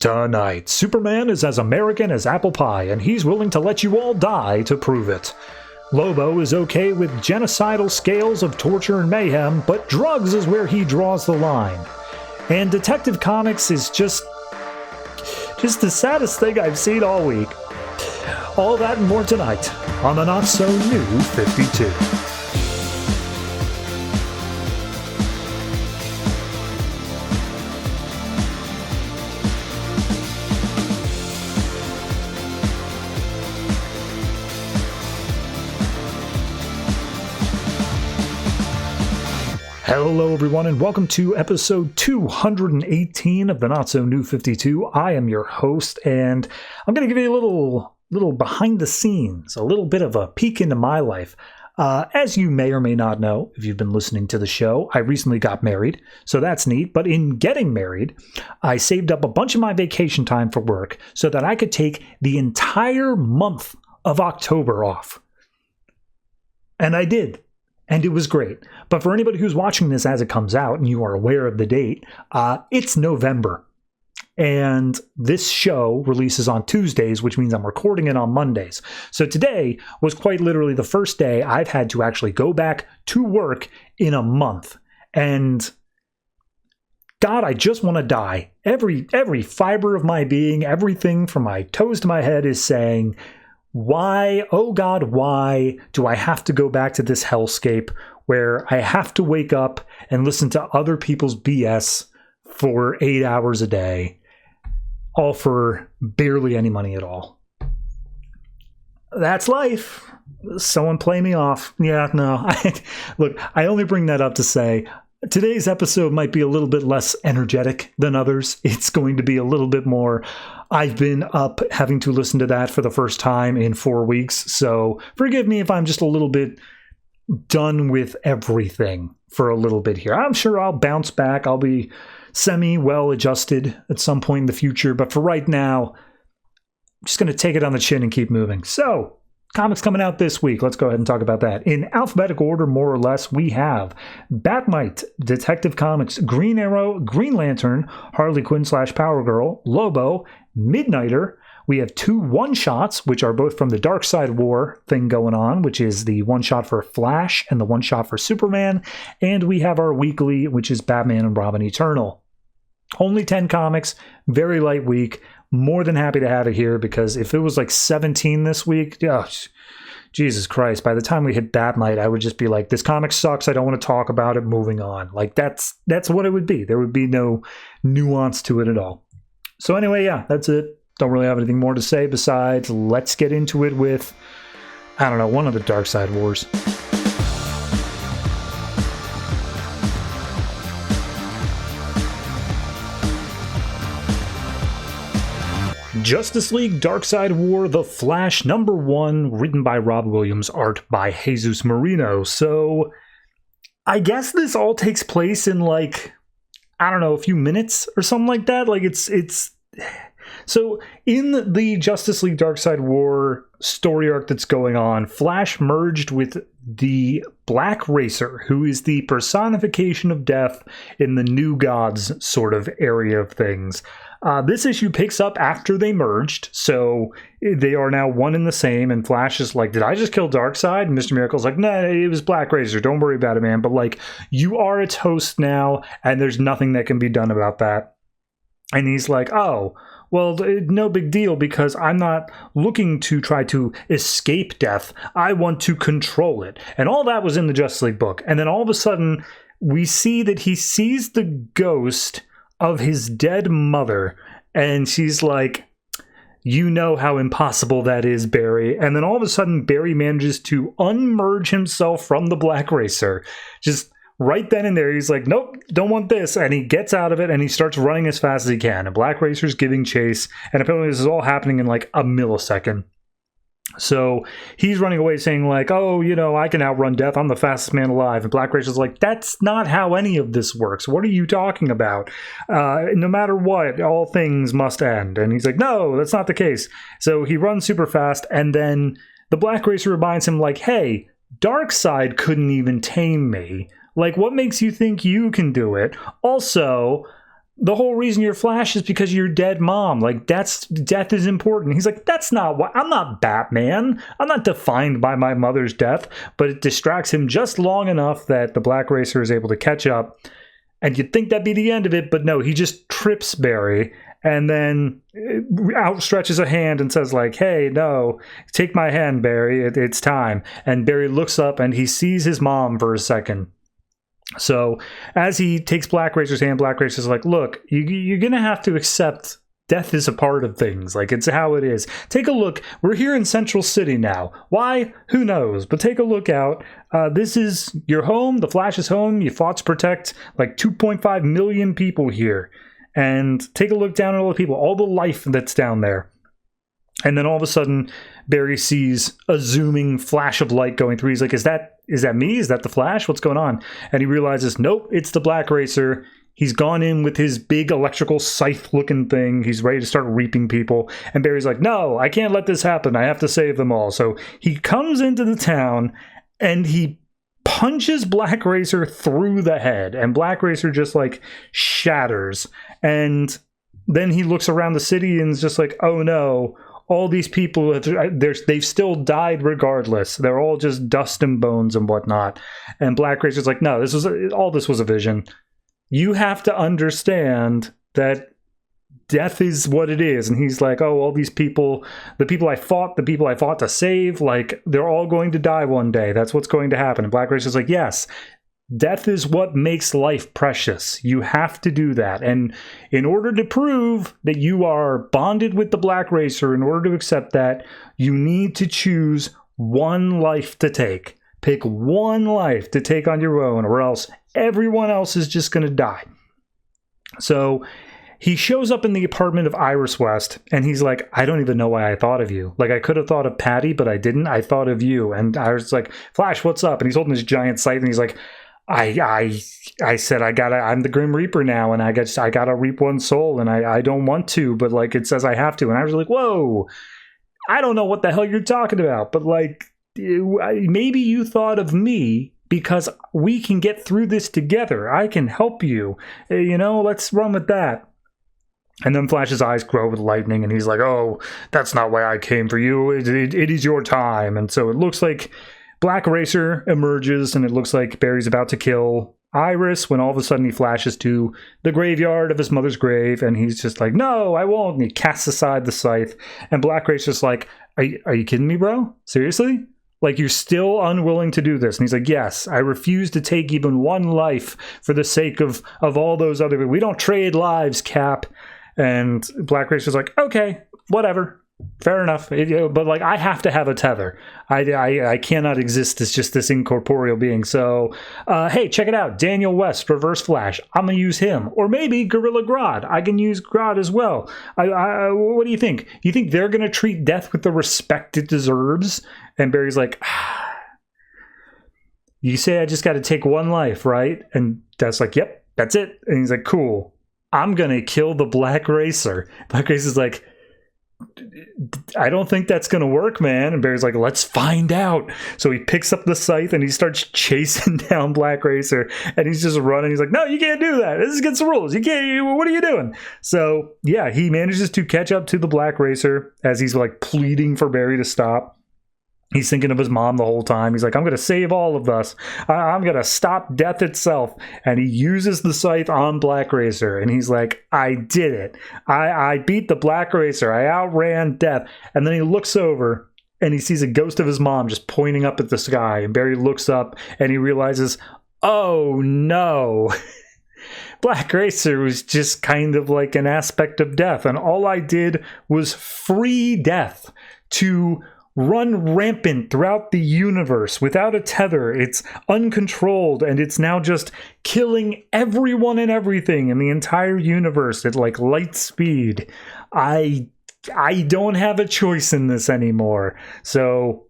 Tonight, Superman is as American as apple pie, and he's willing to let you all die to prove it. Lobo is okay with genocidal scales of torture and mayhem, but drugs is where he draws the line. And Detective Comics is just the saddest thing I've seen all week. All that and more tonight on the Not So New 52. Hello everyone and welcome to episode 218 of the Not So New 52. I am your host and I'm going to give you a little behind the scenes, a little bit of a peek into my life. As you may or may not know, if you've been listening to the show, I recently got married, so that's neat. But in getting married, I saved up a bunch of my vacation time for work so that I could take the entire month of October off. And I did. And it was great. But for anybody who's watching this as it comes out and you are aware of the date, it's November. And this show releases on Tuesdays, which means I'm recording it on Mondays. So today was quite literally the first day I've had to actually go back to work in a month. And God, I just want to die. Every fiber of my being, everything from my toes to my head is saying, why, oh God, why do I have to go back to this hellscape where I have to wake up and listen to other people's BS for 8 hours a day, all for barely any money at all? That's life. Someone play me off. Yeah, no. Look, I only bring that up to say today's episode might be a little bit less energetic than others. It's going to be a little bit more, I've been up having to listen to that for the first time in 4 weeks, so forgive me if I'm just a little bit done with everything for a little bit here. I'm sure I'll bounce back. I'll be semi-well adjusted at some point in the future, but for right now, I'm just going to take it on the chin and keep moving. So, comics coming out this week. Let's go ahead and talk about that. In alphabetical order, more or less, we have Bat-Mite, Detective Comics, Green Arrow, Green Lantern, Harley Quinn / Power Girl, Lobo, Midnighter. We have 2 one-shots, which are both from the Darkseid War thing going on, which is the one-shot for Flash and the one-shot for Superman. And we have our weekly, which is Batman and Robin Eternal. Only 10 comics, very light week. More than happy to have it here because if it was like 17 this week, oh, Jesus Christ, by the time we hit Bat-Mite, I would just be like, this comic sucks, I don't want to talk about it, moving on. Like, that's what it would be. There would be no nuance to it at all. So anyway, yeah, that's it. Don't really have anything more to say besides let's get into it with, I don't know, one of the Darkseid Wars. Justice League Darkseid War, The Flash, #1, written by Rob Williams, art by Jesus Merino. So, I guess this all takes place in like, I don't know, a few minutes or something like that. Like it's so in the Justice League Darkseid War story arc that's going on, Flash merged with the Black Racer, who is the personification of death in the New Gods sort of area of things. This issue picks up after they merged, so they are now one and the same, and Flash is like, did I just kill Darkseid? And Mr. Miracle's like, nah, it was Black Razor, don't worry about it, man, but like, you are its host now, and there's nothing that can be done about that. And he's like, oh, well, no big deal, because I'm not looking to try to escape death, I want to control it. And all that was in the Justice League book, and then all of a sudden, we see that he sees the ghost of his dead mother, and she's like, you know how impossible that is, Barry. And then all of a sudden, Barry manages to unmerge himself from the Black Racer. Just right then and there, he's like, nope, don't want this. And he gets out of it, and he starts running as fast as he can. And Black Racer's giving chase, and apparently this is all happening in like a millisecond. So he's running away saying like, oh, you know, I can outrun death. I'm the fastest man alive. And Black Racer's like, that's not how any of this works. What are you talking about? No matter what, all things must end. And he's like, no, that's not the case. So he runs super fast. And then the Black Racer reminds him like, hey, Darkseid couldn't even tame me. Like, what makes you think you can do it? Also, the whole reason you're Flash is because of your dead mom. Like, death is important. He's like, that's not what, I'm not Batman. I'm not defined by my mother's death. But it distracts him just long enough that the Black Racer is able to catch up. And you'd think that'd be the end of it, but no, he just trips Barry and then outstretches a hand and says, like, hey, no, take my hand, Barry. It's time. And Barry looks up and he sees his mom for a second. So as he takes Black Racer's hand, Black Racer's like, look, you're going to have to accept death is a part of things. Like, it's how it is. Take a look. We're here in Central City now. Why? Who knows? But take a look out. This is your home. The Flash's home. You fought to protect like 2.5 million people here. And take a look down at all the people, all the life that's down there. And then all of a sudden, Barry sees a zooming flash of light going through. He's like, is that me? Is that the Flash? What's going on? And he realizes, nope, it's the Black Racer. He's gone in with his big electrical scythe-looking thing. He's ready to start reaping people. And Barry's like, no, I can't let this happen. I have to save them all. So he comes into the town, and he punches Black Racer through the head. And Black Racer just, like, shatters. And then he looks around the city and is just like, oh, no. All these people, they've still died regardless. They're all just dust and bones and whatnot. And Black Racer's like, no, all this was a vision. You have to understand that death is what it is. And he's like, oh, all these people, the people I fought to save, like, they're all going to die one day. That's what's going to happen. And Black Racer's like, yes, death is what makes life precious. You have to do that. And in order to prove that you are bonded with the Black Racer, in order to accept that, you need to choose one life to take. Pick one life to take on your own, or else everyone else is just going to die. So he shows up in the apartment of Iris West, and he's like, I don't even know why I thought of you. Like, I could have thought of Patty, but I didn't. I thought of you. And Iris is like, Flash, what's up? And he's holding this giant scythe, and he's like, I said I'm the Grim Reaper now, and I gotta reap one soul, and I don't want to, but like it says I have to. And I was like, whoa, I don't know what the hell you're talking about, but like maybe you thought of me because we can get through this together. I can help you. Let's run with that. And then Flash's eyes grow with lightning, and he's like, oh, that's not why I came for you. It is your time. And so it looks like Black Racer emerges, and it looks like Barry's about to kill Iris when all of a sudden he flashes to the graveyard of his mother's grave, and he's just like, no, I won't. And he casts aside the scythe, and Black Racer's like, are you kidding me, bro? Seriously? Like, you're still unwilling to do this? And he's like, yes, I refuse to take even one life for the sake of all those other people. We don't trade lives, Cap. And Black Racer's like, okay, whatever. Fair enough, but like I have to have a tether. I cannot exist as just this incorporeal being. So, hey, check it out. Daniel West, Reverse Flash. I'm gonna use him, or maybe Gorilla Grodd. I can use Grodd as well. What do you think? You think they're gonna treat death with the respect it deserves? And Barry's like, you say I just got to take one life, right? And Death's like, yep, that's it. And he's like, cool. I'm gonna kill the Black Racer. Black Racer's like, I don't think that's going to work, man. And Barry's like, let's find out. So he picks up the scythe and he starts chasing down Black Racer, and he's just running. He's like, no, you can't do that. This is against the rules. You can't. What are you doing? So yeah, he manages to catch up to the Black Racer as he's like pleading for Barry to stop. He's thinking of his mom the whole time. He's like, I'm going to save all of us. I'm going to stop death itself. And he uses the scythe on Black Racer. And he's like, I did it. I beat the Black Racer. I outran death. And then he looks over and he sees a ghost of his mom just pointing up at the sky. And Barry looks up and he realizes, oh no. Black Racer was just kind of like an aspect of death. And all I did was free death to run rampant throughout the universe without a tether. It's uncontrolled, and it's now just killing everyone and everything in the entire universe at like light speed. I don't have a choice in this anymore. So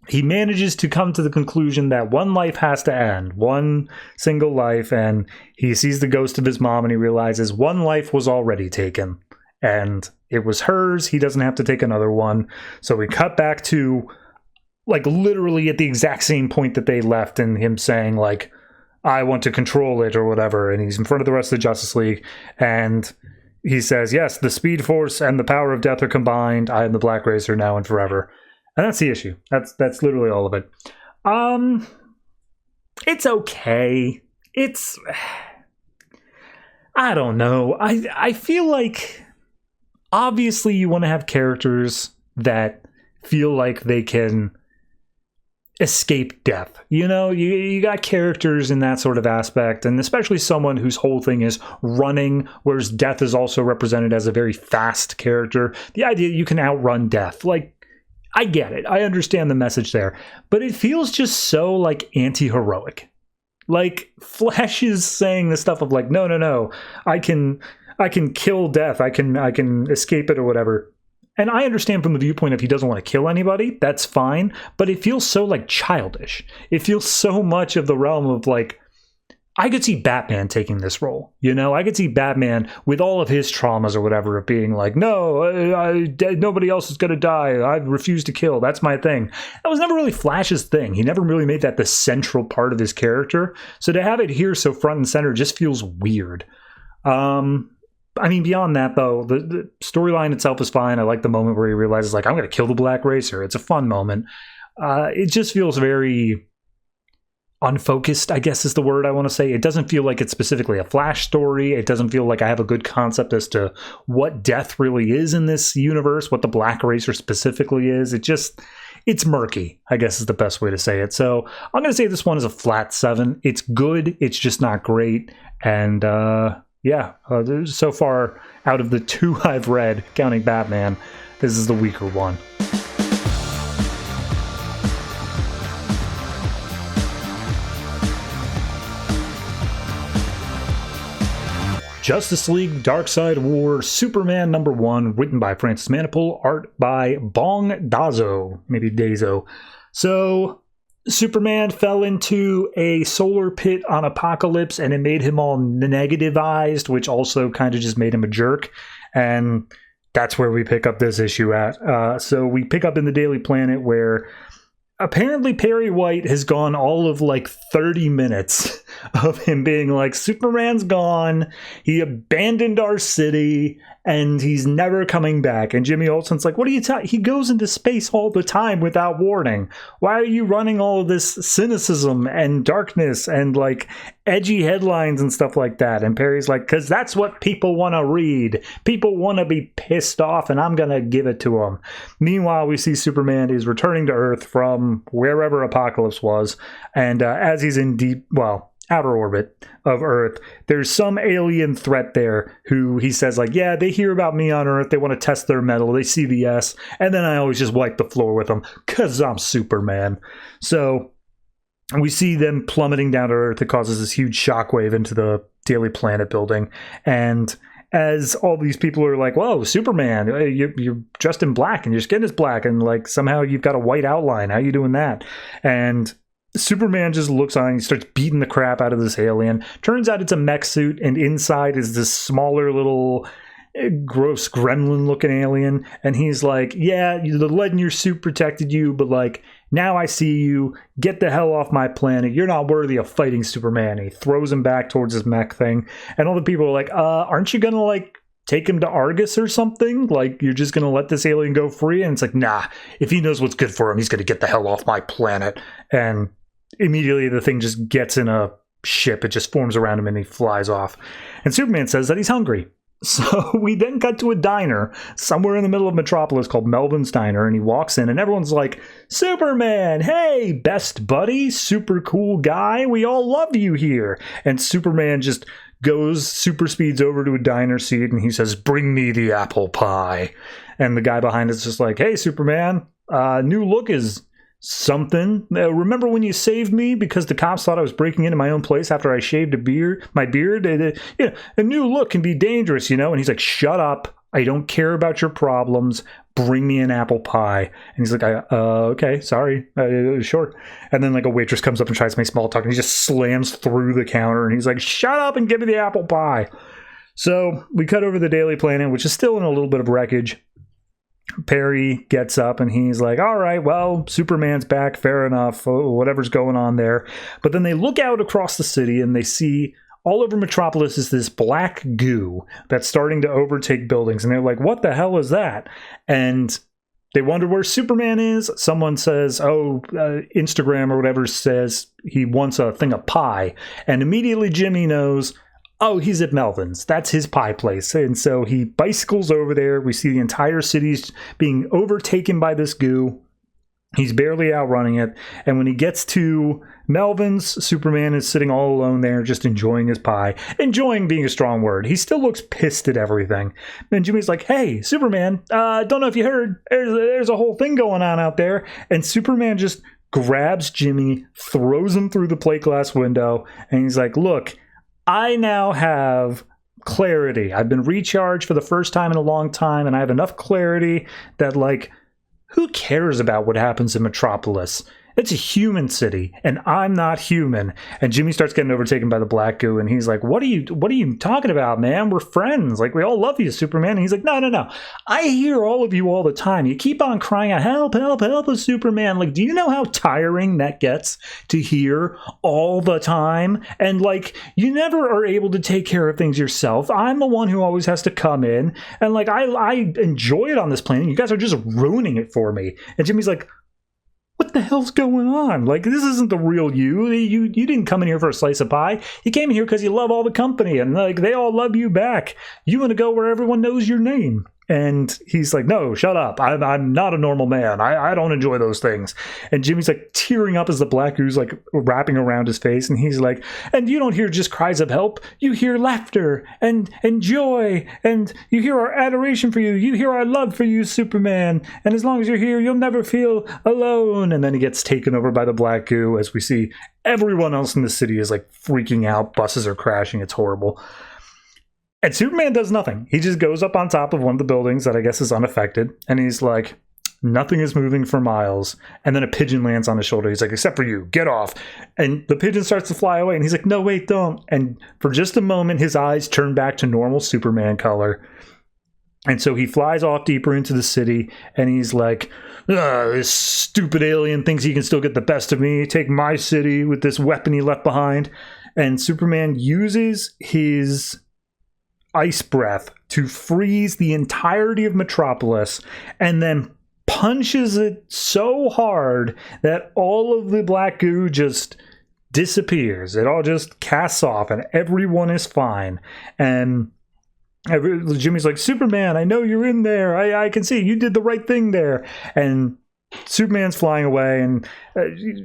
he manages to come to the conclusion that one life has to end, one single life, and he sees the ghost of his mom and he realizes one life was already taken. And it was hers. He doesn't have to take another one. So we cut back to like literally at the exact same point that they left, and him saying like, I want to control it or whatever. And he's in front of the rest of the Justice League. And he says, yes, the Speed Force and the power of death are combined. I am the Black Racer now and forever. And that's the issue. That's literally all of it. It's okay. It's... I don't know. I feel like obviously you want to have characters that feel like they can escape death. You know, you got characters in that sort of aspect, and especially someone whose whole thing is running, whereas death is also represented as a very fast character. The idea you can outrun death, like, I get it. I understand the message there, but it feels just so like anti-heroic. Like Flash is saying the stuff of like, no, I can kill death. I can escape it or whatever. And I understand from the viewpoint if he doesn't want to kill anybody, that's fine. But it feels so like childish. It feels so much of the realm of like, I could see Batman taking this role. You know, I could see Batman with all of his traumas or whatever of being like, no, nobody else is going to die. I refuse to kill. That's my thing. That was never really Flash's thing. He never really made that the central part of his character. So to have it here so front and center just feels weird. I mean, beyond that, though, the storyline itself is fine. I like the moment where he realizes, like, I'm going to kill the Black Racer. It's a fun moment. It just feels very unfocused, I guess is the word I want to say. It doesn't feel like it's specifically a Flash story. It doesn't feel like I have a good concept as to what death really is in this universe, what the Black Racer specifically is. It's murky, I guess is the best way to say it. So I'm going to say this one is a flat 7. It's good. It's just not great. And so far out of the 2 I've read, counting Batman, this is the weaker one. Justice League Darkseid War Superman #1, written by Francis Manapul, art by Bong Dazo, maybe Dazo. So Superman fell into a solar pit on Apocalypse, and it made him all negativized, which also kind of just made him a jerk. And that's where we pick up this issue at. So we pick up in the Daily Planet where apparently Perry White has gone all of like 30 minutes of him being like, Superman's gone, he abandoned our city, and he's never coming back. And Jimmy Olsen's like, what are you talking? He goes into space all the time without warning. Why are you running all of this cynicism and darkness and like edgy headlines and stuff like that? And Perry's like, because that's what people want to read. People want to be pissed off, and I'm going to give it to them. Meanwhile, we see Superman is returning to Earth from wherever Apocalypse was. And as he's in outer orbit of Earth, there's some alien threat there who he says like, yeah, they hear about me on Earth, they want to test their metal, they see the S, and then I always just wipe the floor with them because I'm Superman. So we see them plummeting down to Earth. It causes this huge shockwave into the Daily Planet building, and as all these people are like, whoa, Superman, you're dressed in black and your skin is black, and like somehow you've got a white outline, how you doing that? And Superman just looks on and he starts beating the crap out of this alien. Turns out it's a mech suit, and inside is this smaller little gross gremlin looking alien. And he's like, yeah, the lead in your suit protected you, but like, now I see you. Get the hell off my planet. You're not worthy of fighting Superman. And he throws him back towards his mech thing. And all the people are like, aren't you gonna like take him to Argus or something? Like, you're just gonna let this alien go free? And it's like, nah, if he knows what's good for him, he's gonna get the hell off my planet. And immediately the thing just gets in a ship. It just forms around him and he flies off. And Superman says that he's hungry. So we then cut to a diner somewhere in the middle of Metropolis called Melvin's Diner, and he walks in and everyone's like, Superman, hey, best buddy, super cool guy, we all love you here. And Superman just goes super speeds over to a diner seat and he says, bring me the apple pie. And the guy behind us is just like, hey, Superman, new look is something. Remember when you saved me because the cops thought I was breaking into my own place after I shaved my beard? A new look can be dangerous, you know? And he's like, shut up. I don't care about your problems. Bring me an apple pie. And he's like, okay, sorry, sure. And then like a waitress comes up and tries to make small talk, and he just slams through the counter, and he's like, shut up and give me the apple pie. So we cut over the Daily Planet, which is still in a little bit of wreckage. Perry gets up and he's like, all right, well, Superman's back, fair enough, whatever's going on there. But then they look out across the city and they see all over Metropolis is this black goo that's starting to overtake buildings. And they're like, what the hell is that? And they wonder where Superman is. Someone says, Instagram or whatever says he wants a thing of pie. And immediately Jimmy knows, oh, he's at Melvin's. That's his pie place. And so he bicycles over there. We see the entire city's being overtaken by this goo. He's barely outrunning it. And when he gets to Melvin's, Superman is sitting all alone there, just enjoying his pie. Enjoying being a strong word. He still looks pissed at everything. And Jimmy's like, hey, Superman, don't know if you heard, there's a whole thing going on out there. And Superman just grabs Jimmy, throws him through the plate glass window, and he's like, look, I now have clarity. I've been recharged for the first time in a long time, and I have enough clarity that, like, who cares about what happens in Metropolis? It's a human city, and I'm not human. And Jimmy starts getting overtaken by the black goo, and he's like, what are you talking about, man? We're friends. Like, we all love you, Superman. And he's like, no. I hear all of you all the time. You keep on crying out, help us, Superman. Like, do you know how tiring that gets to hear all the time? And, like, you never are able to take care of things yourself. I'm the one who always has to come in. And, like, I enjoy it on this planet. You guys are just ruining it for me. And Jimmy's like, what the hell's going on? Like, this isn't the real you. You didn't come in here for a slice of pie. You came in here because you love all the company, and, like, they all love you back. You want to go where everyone knows your name. And he's like, no, shut up. I'm not a normal man. I don't enjoy those things. And Jimmy's like tearing up as the black goo's like wrapping around his face. And he's like, and you don't hear just cries of help. You hear laughter and joy. And you hear our adoration for you. You hear our love for you, Superman. And as long as you're here, you'll never feel alone. And then he gets taken over by the black goo as we see everyone else in the city is like freaking out. Buses are crashing. It's horrible. And Superman does nothing. He just goes up on top of one of the buildings that I guess is unaffected. And he's like, nothing is moving for miles. And then a pigeon lands on his shoulder. He's like, except for you, get off. And the pigeon starts to fly away. And he's like, no, wait, don't. And for just a moment, his eyes turn back to normal Superman color. And so he flies off deeper into the city. And he's like, this stupid alien thinks he can still get the best of me. Take my city with this weapon he left behind. And Superman uses his ice breath to freeze the entirety of Metropolis and then punches it so hard that all of the black goo just disappears. It all just casts off and everyone is fine. And Jimmy's like, Superman, I know you're in there. I can see you did the right thing there. And Superman's flying away, and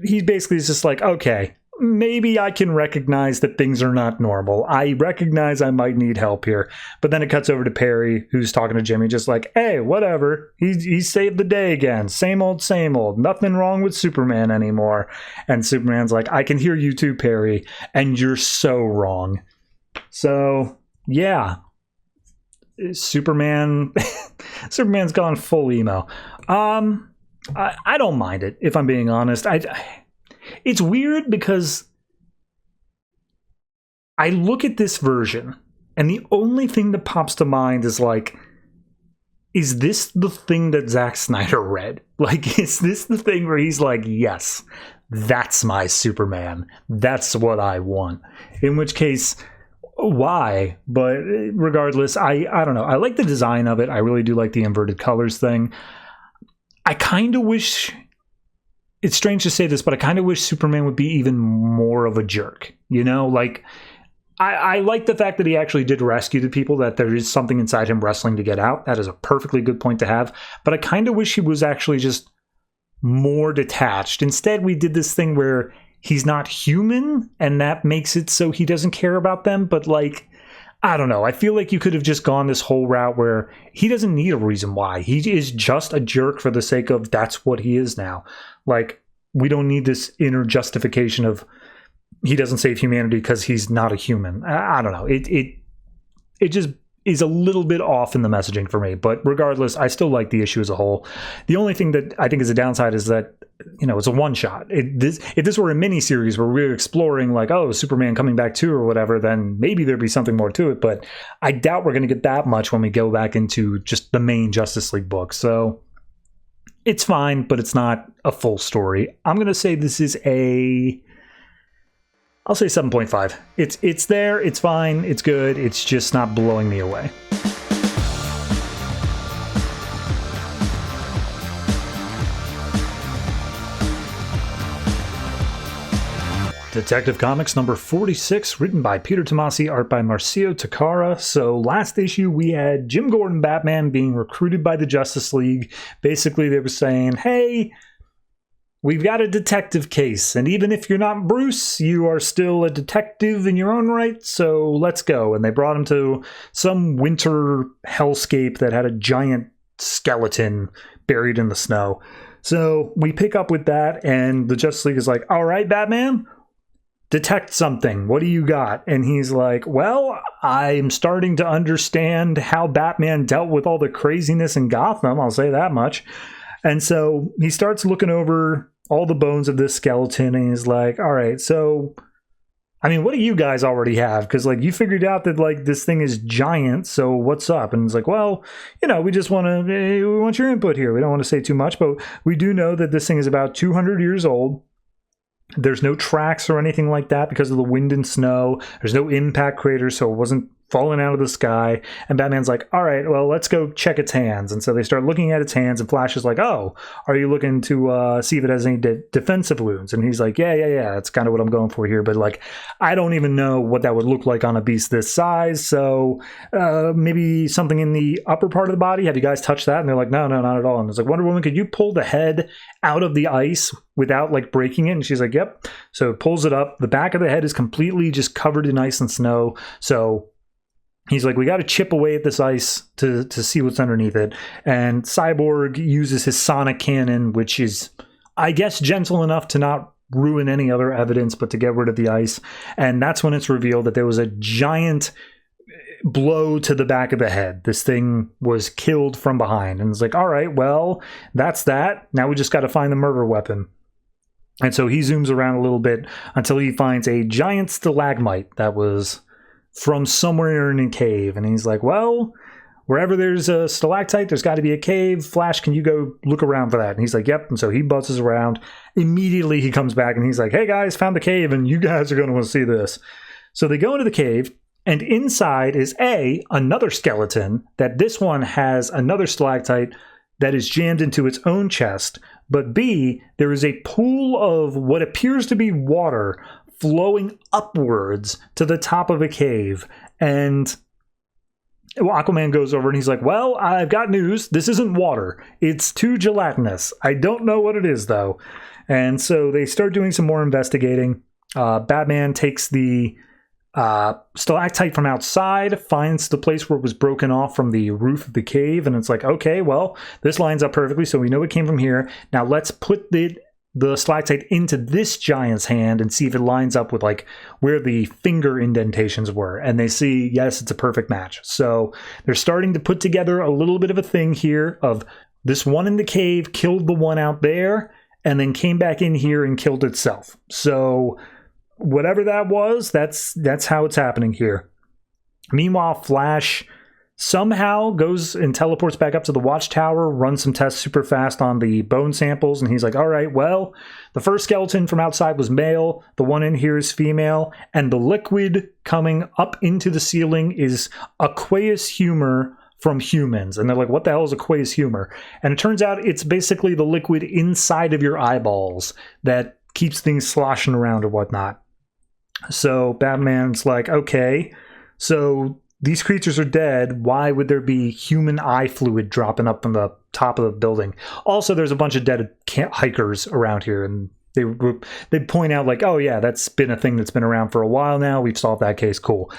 he basically is just like, okay, maybe I can recognize that things are not normal. I recognize I might need help here. But then it cuts over to Perry, who's talking to Jimmy, just like, hey, whatever. He saved the day again. Same old, same old. Nothing wrong with Superman anymore. And Superman's like, I can hear you too, Perry. And you're so wrong. So, yeah. Superman's gone full emo. I don't mind it, if I'm being honest. It's weird because I look at this version and the only thing that pops to mind is like, is this the thing that Zack Snyder read? Like, is this the thing where he's like, yes, that's my Superman. That's what I want. In which case, why? But regardless, I don't know. I like the design of it. I really do like the inverted colors thing. I kind of wish... It's strange to say this, but I kind of wish Superman would be even more of a jerk. You know, like, I like the fact that he actually did rescue the people, that there is something inside him wrestling to get out. That is a perfectly good point to have. But I kind of wish he was actually just more detached. Instead, we did this thing where he's not human, and that makes it so he doesn't care about them. But, like, I don't know. I feel like you could have just gone this whole route where he doesn't need a reason why. He is just a jerk for the sake of that's what he is now. Like, we don't need this inner justification of he doesn't save humanity because he's not a human. I don't know. It just is a little bit off in the messaging for me. But regardless, I still like the issue as a whole. The only thing that I think is a downside is that it's a one-shot. If this were a mini-series where we were exploring, like, oh, Superman coming back too or whatever, then maybe there'd be something more to it, but I doubt we're going to get that much when we go back into just the main Justice League book. So it's fine, but it's not a full story. I'm going to say this is I'll say 7.5. It's there, it's fine, it's good, it's just not blowing me away. Detective Comics number 46, written by Peter Tomasi, art by Marcio Takara. So last issue we had Jim Gordon Batman being recruited by the Justice League. Basically they were saying, hey, we've got a detective case, and even if you're not Bruce, you are still a detective in your own right, so let's go. And they brought him to some winter hellscape that had a giant skeleton buried in the snow. So we pick up with that, and the Justice League is like, all right, Batman, detect something. What do you got? And he's like, well, I'm starting to understand how Batman dealt with all the craziness in Gotham. I'll say that much. And so he starts looking over all the bones of this skeleton, and he's like, all right, so, I mean, what do you guys already have? Because, like, you figured out that, like, this thing is giant, so what's up? And it's like, well, we just want your input here. We don't want to say too much, but we do know that this thing is about 200 years old. There's no tracks or anything like that because of the wind and snow. There's no impact craters, so it wasn't falling out of the sky. And Batman's like, all right, well, let's go check its hands. And so they start looking at its hands, and Flash is like, oh, are you looking to see if it has any defensive wounds? And he's like, yeah, that's kind of what I'm going for here. But, like, I don't even know what that would look like on a beast this size. So maybe something in the upper part of the body. Have you guys touched that? And they're like, no, not at all. And it's like, Wonder Woman, could you pull the head out of the ice without, like, breaking it? And she's like, yep. So it pulls it up. The back of the head is completely just covered in ice and snow. So he's like, we got to chip away at this ice to see what's underneath it. And Cyborg uses his sonic cannon, which is, I guess, gentle enough to not ruin any other evidence, but to get rid of the ice. And that's when it's revealed that there was a giant blow to the back of the head. This thing was killed from behind. And it's like, all right, well, that's that. Now we just got to find the murder weapon. And so he zooms around a little bit until he finds a giant stalagmite that was from somewhere in a cave. And he's like, well, wherever there's a stalactite, there's got to be a cave. Flash, can you go look around for that? And he's like, yep. And so he buzzes around. Immediately he comes back and he's like, hey guys, found the cave, and you guys are going to want to see this. So they go into the cave, and inside is another skeleton, that this one has another stalactite that is jammed into its own chest. But B, there is a pool of what appears to be water flowing upwards to the top of a cave. And Aquaman goes over and he's like, well, I've got news. This isn't water. It's too gelatinous. I don't know what it is, though. And so they start doing some more investigating. Batman takes the stalactite from outside, finds the place where it was broken off from the roof of the cave, and it's like, okay, well, this lines up perfectly, so we know it came from here. Now let's put the stalactite into this giant's hand and see if it lines up with, like, where the finger indentations were. And they see, yes, it's a perfect match. So they're starting to put together a little bit of a thing here of this one in the cave killed the one out there and then came back in here and killed itself. So whatever that was, that's how it's happening here. Meanwhile, Flash somehow goes and teleports back up to the watchtower, runs some tests super fast on the bone samples, and he's like, all right, well, the first skeleton from outside was male, the one in here is female, and the liquid coming up into the ceiling is aqueous humor from humans. And they're like, what the hell is aqueous humor? And it turns out it's basically the liquid inside of your eyeballs that keeps things sloshing around or whatnot. So Batman's like, okay, so these creatures are dead. Why would there be human eye fluid dropping up from the top of the building? Also, there's a bunch of dead hikers around here, and they point out, like, oh yeah, that's been a thing that's been around for a while now. We've solved that case. Cool.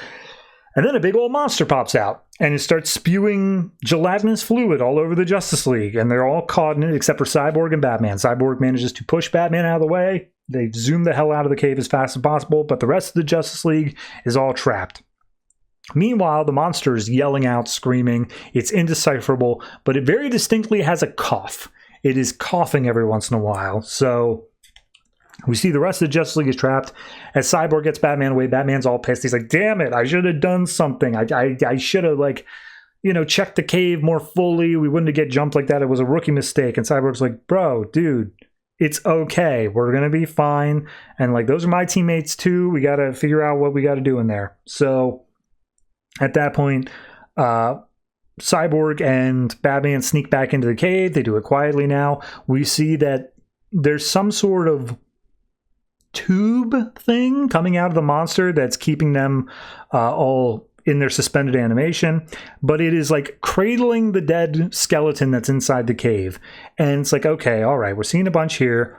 And then a big old monster pops out, and it starts spewing gelatinous fluid all over the Justice League, and they're all caught in it except for Cyborg and Batman. Cyborg manages to push Batman out of the way. They zoom the hell out of the cave as fast as possible, but the rest of the Justice League is all trapped. Meanwhile, the monster is yelling out, screaming. It's indecipherable, but it very distinctly has a cough. it is coughing every once in a while. So we see the rest of the Justice League is trapped. As Cyborg gets Batman away, Batman's all pissed. He's like, damn it, I should have done something. I should have, like, checked the cave more fully. We wouldn't have get jumped like that. It was a rookie mistake. And Cyborg's like, bro, dude, it's okay. We're going to be fine. And, like, those are my teammates, too. We got to figure out what we got to do in there. So at that point, Cyborg and Batman sneak back into the cave. They do it quietly now. We see that there's some sort of tube thing coming out of the monster that's keeping them all in their suspended animation, but it is like cradling the dead skeleton that's inside the cave. And it's like, okay, all right, we're seeing a bunch here.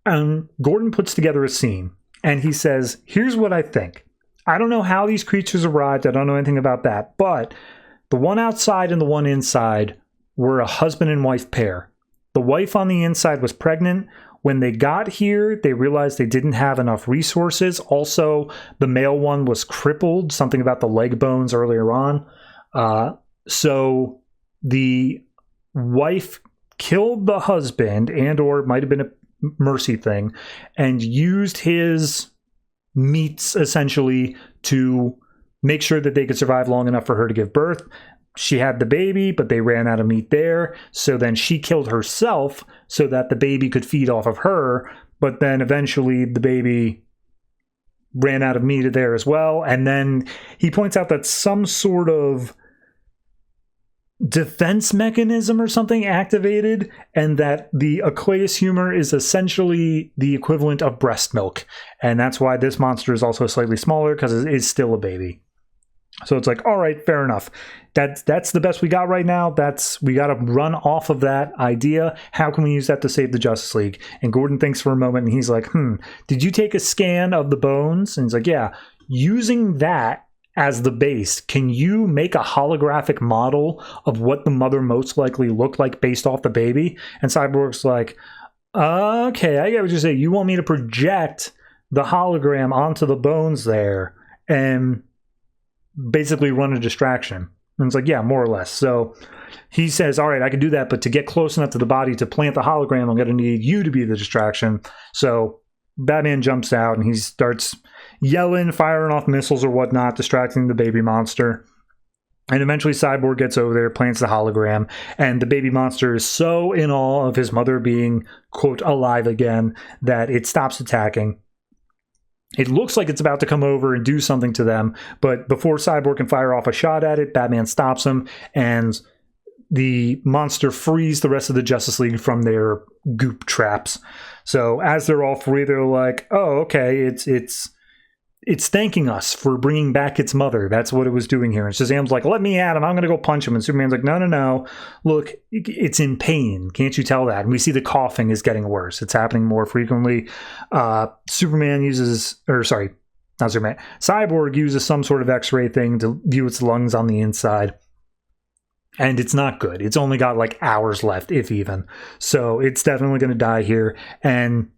Gordon puts together a scene and he says, here's what I think. I don't know how these creatures arrived. I don't know anything about that, but the one outside and the one inside were a husband and wife pair. The wife on the inside was pregnant. When they got here, they realized they didn't have enough resources. Also, the male one was crippled, something about the leg bones earlier on. So the wife killed the husband, and or it might have been a mercy thing, and used his meats, essentially, to make sure that they could survive long enough for her to give birth. She had the baby, but they ran out of meat there. So then she killed herself so that the baby could feed off of her. But then eventually the baby ran out of meat there as well. And then he points out that some sort of defense mechanism or something activated, and that the aqueous humor is essentially the equivalent of breast milk. And that's why this monster is also slightly smaller, because it is still a baby. So it's like, all right, fair enough. That's the best we got right now. We got to run off of that idea. How can we use that to save the Justice League? And Gordon thinks for a moment, and he's like, did you take a scan of the bones? And he's like, yeah. Using that as the base, can you make a holographic model of what the mother most likely looked like based off the baby? And Cyborg's like, okay, I get what you're saying. You want me to project the hologram onto the bones there and basically run a distraction. And it's like, yeah, more or less. So he says, all right, I can do that, but to get close enough to the body to plant the hologram, I'm going to need you to be the distraction. So Batman jumps out and he starts yelling, firing off missiles or whatnot, distracting the baby monster. And eventually Cyborg gets over there, plants the hologram, and the baby monster is so in awe of his mother being, quote, alive again, that it stops attacking. It looks like it's about to come over and do something to them, but before Cyborg can fire off a shot at it, Batman stops him, and the monster frees the rest of the Justice League from their goop traps. So as they're all free, they're like, oh, okay, it's thanking us for bringing back its mother. That's what it was doing here. And Shazam's like, let me at him. I'm going to go punch him. And Superman's like, no. Look, it's in pain. Can't you tell that? And we see the coughing is getting worse. It's happening more frequently. Cyborg uses some sort of X-ray thing to view its lungs on the inside. And it's not good. It's only got like hours left, if even. So it's definitely going to die here. And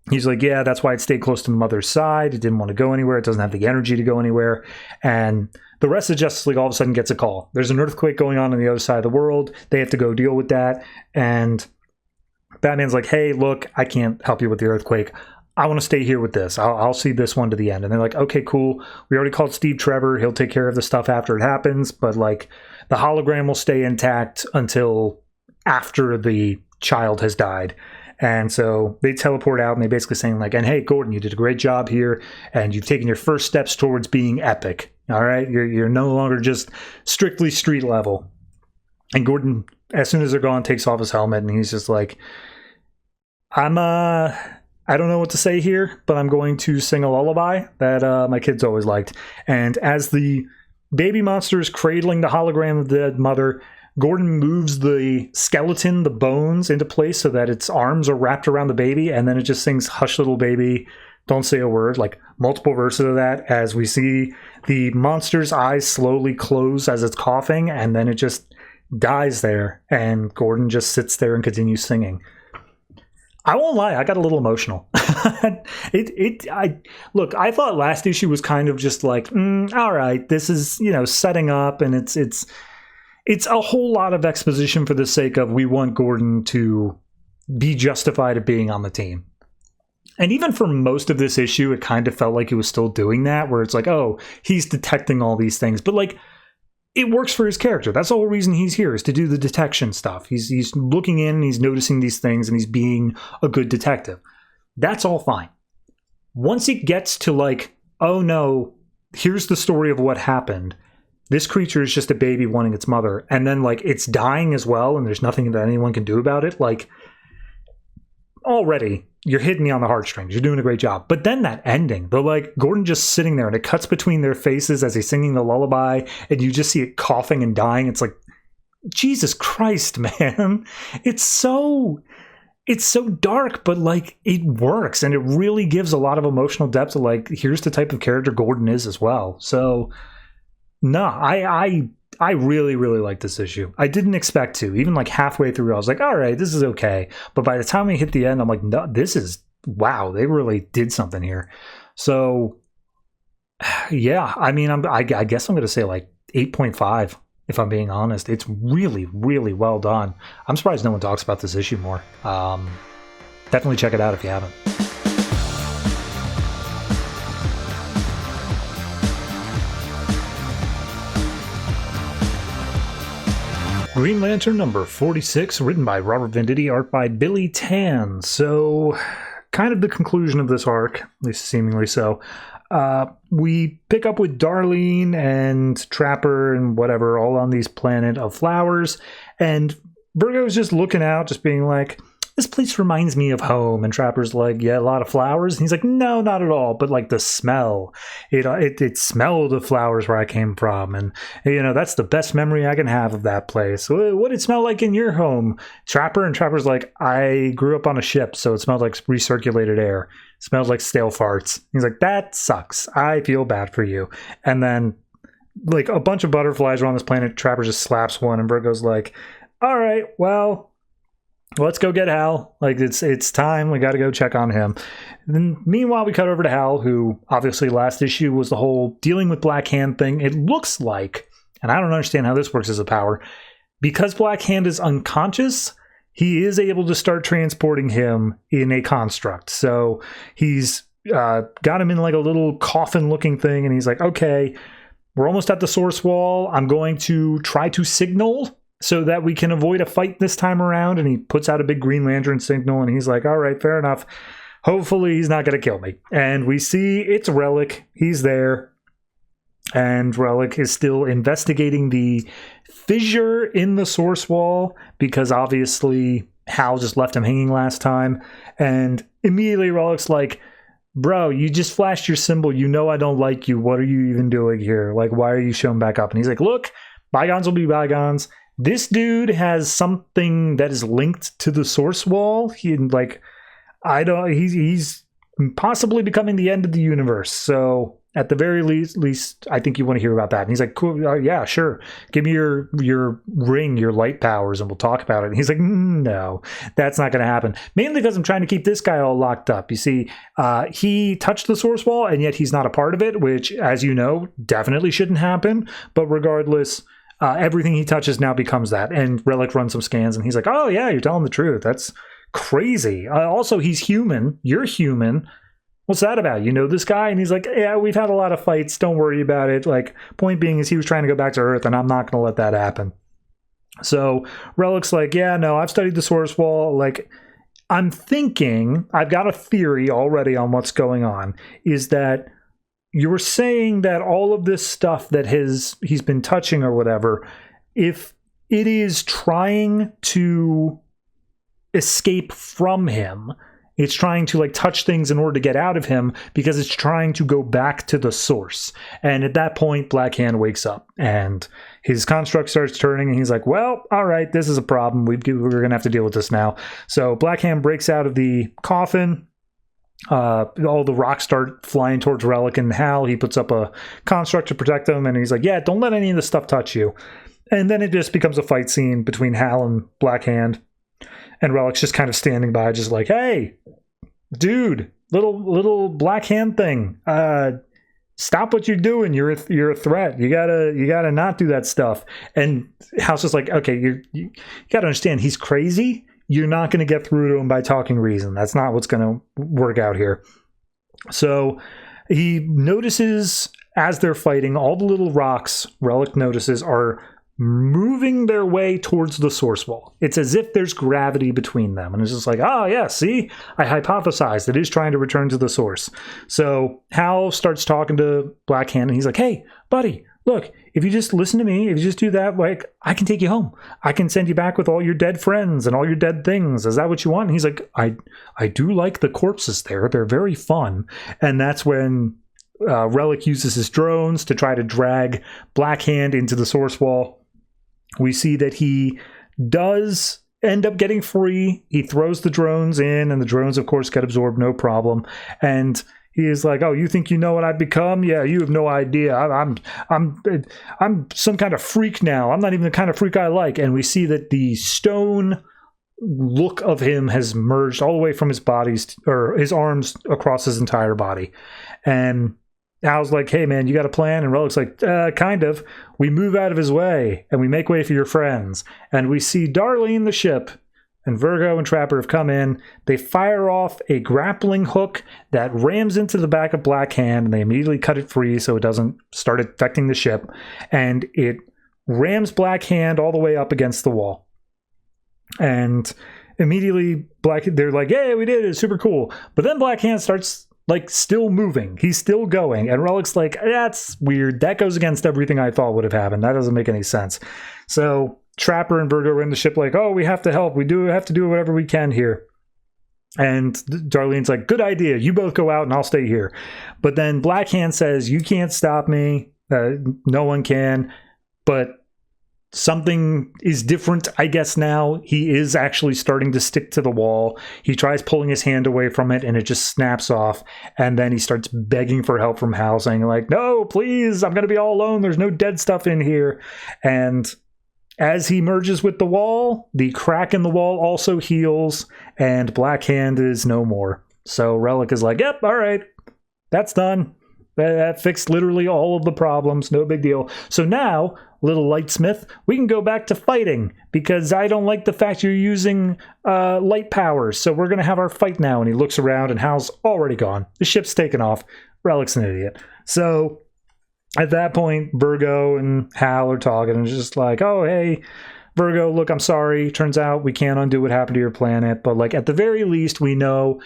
he's like, yeah, that's why it stayed close to the mother's side. It didn't want to go anywhere. It doesn't have the energy to go anywhere. And the rest of Justice League all of a sudden gets a call. There's an earthquake going on the other side of the world. They have to go deal with that. And Batman's like, hey, look, I can't help you with the earthquake. I want to stay here with this. I'll see this one to the end. And they're like, okay, cool. We already called Steve Trevor. He'll take care of the stuff after it happens. But like the hologram will stay intact until after the child has died. And so they teleport out and they basically saying like, and hey, Gordon, you did a great job here. And you've taken your first steps towards being epic. All right. You're no longer just strictly street level. And Gordon, as soon as they're gone, takes off his helmet and he's just like, I don't know what to say here, but I'm going to sing a lullaby that my kids always liked. And as the baby monster is cradling the hologram of the mother, Gordon moves the skeleton, the bones, into place so that its arms are wrapped around the baby, and then it just sings Hush Little Baby, Don't Say a Word, like multiple verses of that, as we see the monster's eyes slowly close as it's coughing, and then it just dies there, and Gordon just sits there and continues singing. I won't lie, I got a little emotional. Look, I thought last issue was kind of just like, all right, this is, setting up, and it's it's a whole lot of exposition for the sake of we want Gordon to be justified of being on the team. And even for most of this issue, it kind of felt like he was still doing that, where it's like, oh, he's detecting all these things. But like, it works for his character. That's the whole reason he's here, is to do the detection stuff. He's looking in and he's noticing these things and he's being a good detective. That's all fine. Once it gets to like, oh no, here's the story of what happened. This creature is just a baby wanting its mother. And then like it's dying as well and there's nothing that anyone can do about it. Like, already, you're hitting me on the heartstrings. You're doing a great job. But then that ending, they're like Gordon just sitting there and it cuts between their faces as he's singing the lullaby and you just see it coughing and dying. It's like, Jesus Christ, man. It's so dark, but like it works and it really gives a lot of emotional depth to like, here's the type of character Gordon is as well. So no, I really, really like this issue. I didn't expect to. Even like halfway through, I was like, all right, this is okay. But by the time we hit the end, I'm like, no, this is, wow, they really did something here. So, yeah, I mean, I guess I'm going to say like 8.5, if I'm being honest. It's really, really well done. I'm surprised no one talks about this issue more. Definitely check it out if you haven't. Green Lantern number 46, written by Robert Venditti, art by Billy Tan. So, kind of the conclusion of this arc, at least seemingly so. We pick up with Darlene and Trapper and whatever, all on these planet of flowers. And Virgo's just looking out, just being like, this place reminds me of home. And Trapper's like, yeah, a lot of flowers. And he's like, no, not at all. But like the smell, it smelled of flowers where I came from. And, you know, that's the best memory I can have of that place. What did it smell like in your home, Trapper? And Trapper's like, I grew up on a ship, so it smelled like recirculated air. It smelled like stale farts. He's like, that sucks. I feel bad for you. And then like a bunch of butterflies are on this planet. Trapper just slaps one and Virgo's like, all right, well, let's go get Hal. Like, it's time. We got to go check on him. And then, meanwhile, we cut over to Hal, who, obviously, last issue was the whole dealing with Black Hand thing. It looks like, and I don't understand how this works as a power, because Black Hand is unconscious, he is able to start transporting him in a construct. So, he's got him in, like, a little coffin-looking thing, and he's like, okay, we're almost at the source wall. I'm going to try to signal so that we can avoid a fight this time around. And he puts out a big Green Lantern signal and he's like, all right, fair enough. Hopefully he's not going to kill me. And we see it's Relic. He's there. And Relic is still investigating the fissure in the source wall because obviously Hal just left him hanging last time. And immediately Relic's like, bro, you just flashed your symbol. You know I don't like you. What are you even doing here? Like, why are you showing back up? And he's like, look, bygones will be bygones. This dude has something that is linked to the source wall. He's possibly becoming the end of the universe. So at the very least, I think you want to hear about that. And he's like, cool, yeah, sure. Give me your ring, your light powers, and we'll talk about it. And he's like, no, that's not going to happen. Mainly because I'm trying to keep this guy all locked up. You see, he touched the source wall, and yet he's not a part of it, which, as you know, definitely shouldn't happen. But regardless, everything he touches now becomes that. And Relic runs some scans, and he's like, oh, yeah, you're telling the truth. That's crazy. Also, he's human. You're human. What's that about? You know this guy? And he's like, yeah, we've had a lot of fights. Don't worry about it. Like, point being is he was trying to go back to Earth, and I'm not going to let that happen. So Relic's like, yeah, no, I've studied the source wall. Like, I'm thinking, I've got a theory already on what's going on, is that you're saying that all of this stuff that he's been touching or whatever, if it is trying to escape from him, it's trying to like touch things in order to get out of him because it's trying to go back to the source. And at that point, Black Hand wakes up and his construct starts turning and he's like, well, all right, this is a problem. We're going to have to deal with this now. So Black Hand breaks out of the coffin. All the rocks start flying towards Relic and Hal. He puts up a construct to protect them, and he's like, yeah, don't let any of this stuff touch you. And then it just becomes a fight scene between Hal and Black Hand, and Relic's just kind of standing by, just like, hey, dude, little Black Hand thing, stop what you're doing. You're a threat. You gotta not do that stuff. And Howell's just like, okay, you gotta understand, he's crazy. You're not going to get through to him by talking reason. That's not what's going to work out here. So he notices as they're fighting, all the little rocks, Relic notices, are moving their way towards the source wall. It's as if there's gravity between them. And it's just like, oh, yeah, see? I hypothesized. It is trying to return to the source. So Howell starts talking to Black Hand, and he's like, hey, buddy, look, if you just listen to me, if you just do that, like, I can take you home. I can send you back with all your dead friends and all your dead things. Is that what you want? And he's like, I do like the corpses there. They're very fun. And that's when Relic uses his drones to try to drag Black Hand into the source wall. We see that he does end up getting free. He throws the drones in, and the drones, of course, get absorbed, no problem. And he is like, "Oh, you think you know what I've become? Yeah, you have no idea. I'm some kind of freak now. I'm not even the kind of freak I like." And we see that the stone look of him has merged all the way from his his arms across his entire body. And Al's like, "Hey, man, you got a plan?" And Relic's like, kind of. We move out of his way, and we make way for your friends. And we see Darlene the ship, and Virgo and Trapper have come in. They fire off a grappling hook that rams into the back of Black Hand, and they immediately cut it free so it doesn't start affecting the ship. And it rams Black Hand all the way up against the wall. And immediately, they're like, "Hey, we did it. It's super cool." But then Black Hand starts still moving. He's still going. And Relic's like, "That's weird. That goes against everything I thought would have happened. That doesn't make any sense." So Trapper and Virgo are in the ship like, "Oh, we have to help. We do have to do whatever we can here." And Darlene's like, "Good idea. You both go out and I'll stay here." But then Black Hand says, "You can't stop me. No one can." But something is different, I guess, now. He is actually starting to stick to the wall. He tries pulling his hand away from it, and it just snaps off. And then he starts begging for help from Hal, saying, like, "No, please, I'm going to be all alone. There's no dead stuff in here." And as he merges with the wall, the crack in the wall also heals, and Black Hand is no more. So Relic is like, "Yep, all right, that's done. That fixed literally all of the problems. No big deal. So now, little Lightsmith, we can go back to fighting, because I don't like the fact you're using light powers. So we're going to have our fight now." And he looks around, and Hal's already gone. The ship's taken off. Relic's an idiot. So at that point, Virgo and Hal are talking, and it's just like, "Oh, hey, Virgo, look, I'm sorry. Turns out we can't undo what happened to your planet. But like, at the very least, we know,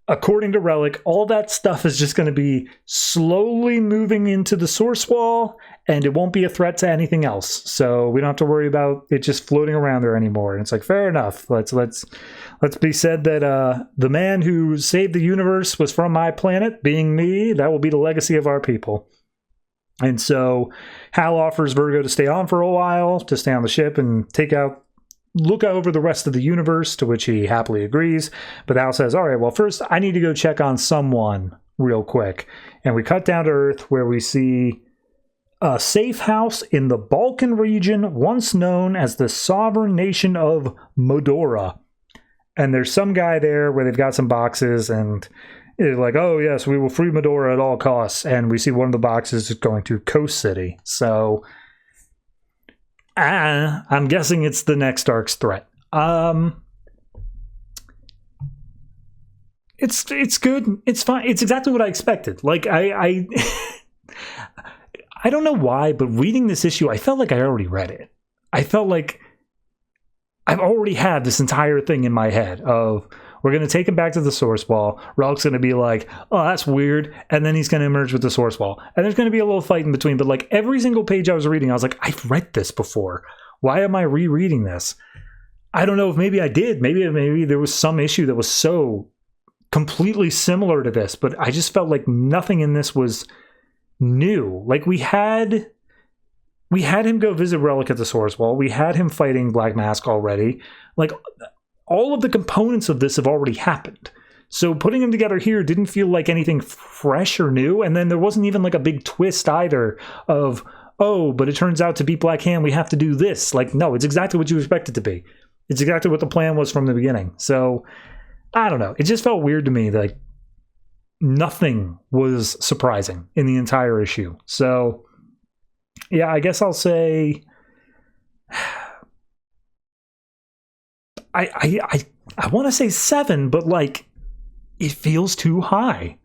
according to Relic, all that stuff is just going to be slowly moving into the source wall, and it won't be a threat to anything else. So we don't have to worry about it just floating around there anymore." And it's like, fair enough. Let's be said that the man who saved the universe was from my planet, being me. That will be the legacy of our people. And so Hal offers Virgo to stay on for a while, to stay on the ship and look over the rest of the universe, to which he happily agrees. But Hal says, "All right, well, first I need to go check on someone real quick." And we cut down to Earth, where we see a safe house in the Balkan region, once known as the sovereign nation of Modora. And there's some guy there where they've got some boxes, and it's like, "Oh, yes, we will free Modora at all costs." And we see one of the boxes is going to Coast City. So I'm guessing it's the next Arc's threat. It's good. It's fine. It's exactly what I expected. Like, I don't know why, but reading this issue, I felt like I already read it. I felt like I've already had this entire thing in my head of, we're going to take him back to the source wall. Relic's going to be like, "Oh, that's weird." And then he's going to emerge with the source wall. And there's going to be a little fight in between. But like, every single page I was reading, I was like, I've read this before. Why am I rereading this? I don't know if maybe I did. Maybe there was some issue that was so completely similar to this. But I just felt like nothing in this was new. Like, we had him go visit Relic at the source wall. We had him fighting Black Mask already. Like, all of the components of this have already happened. So putting them together here didn't feel like anything fresh or new. And then there wasn't even like a big twist either of, "Oh, but it turns out to beat Black Hand, we have to do this." Like, no, it's exactly what you expect it to be. It's exactly what the plan was from the beginning. So I don't know. It just felt weird to me. Like, nothing was surprising in the entire issue. So, yeah, I guess I'll say I want to say 7, but like it feels too high.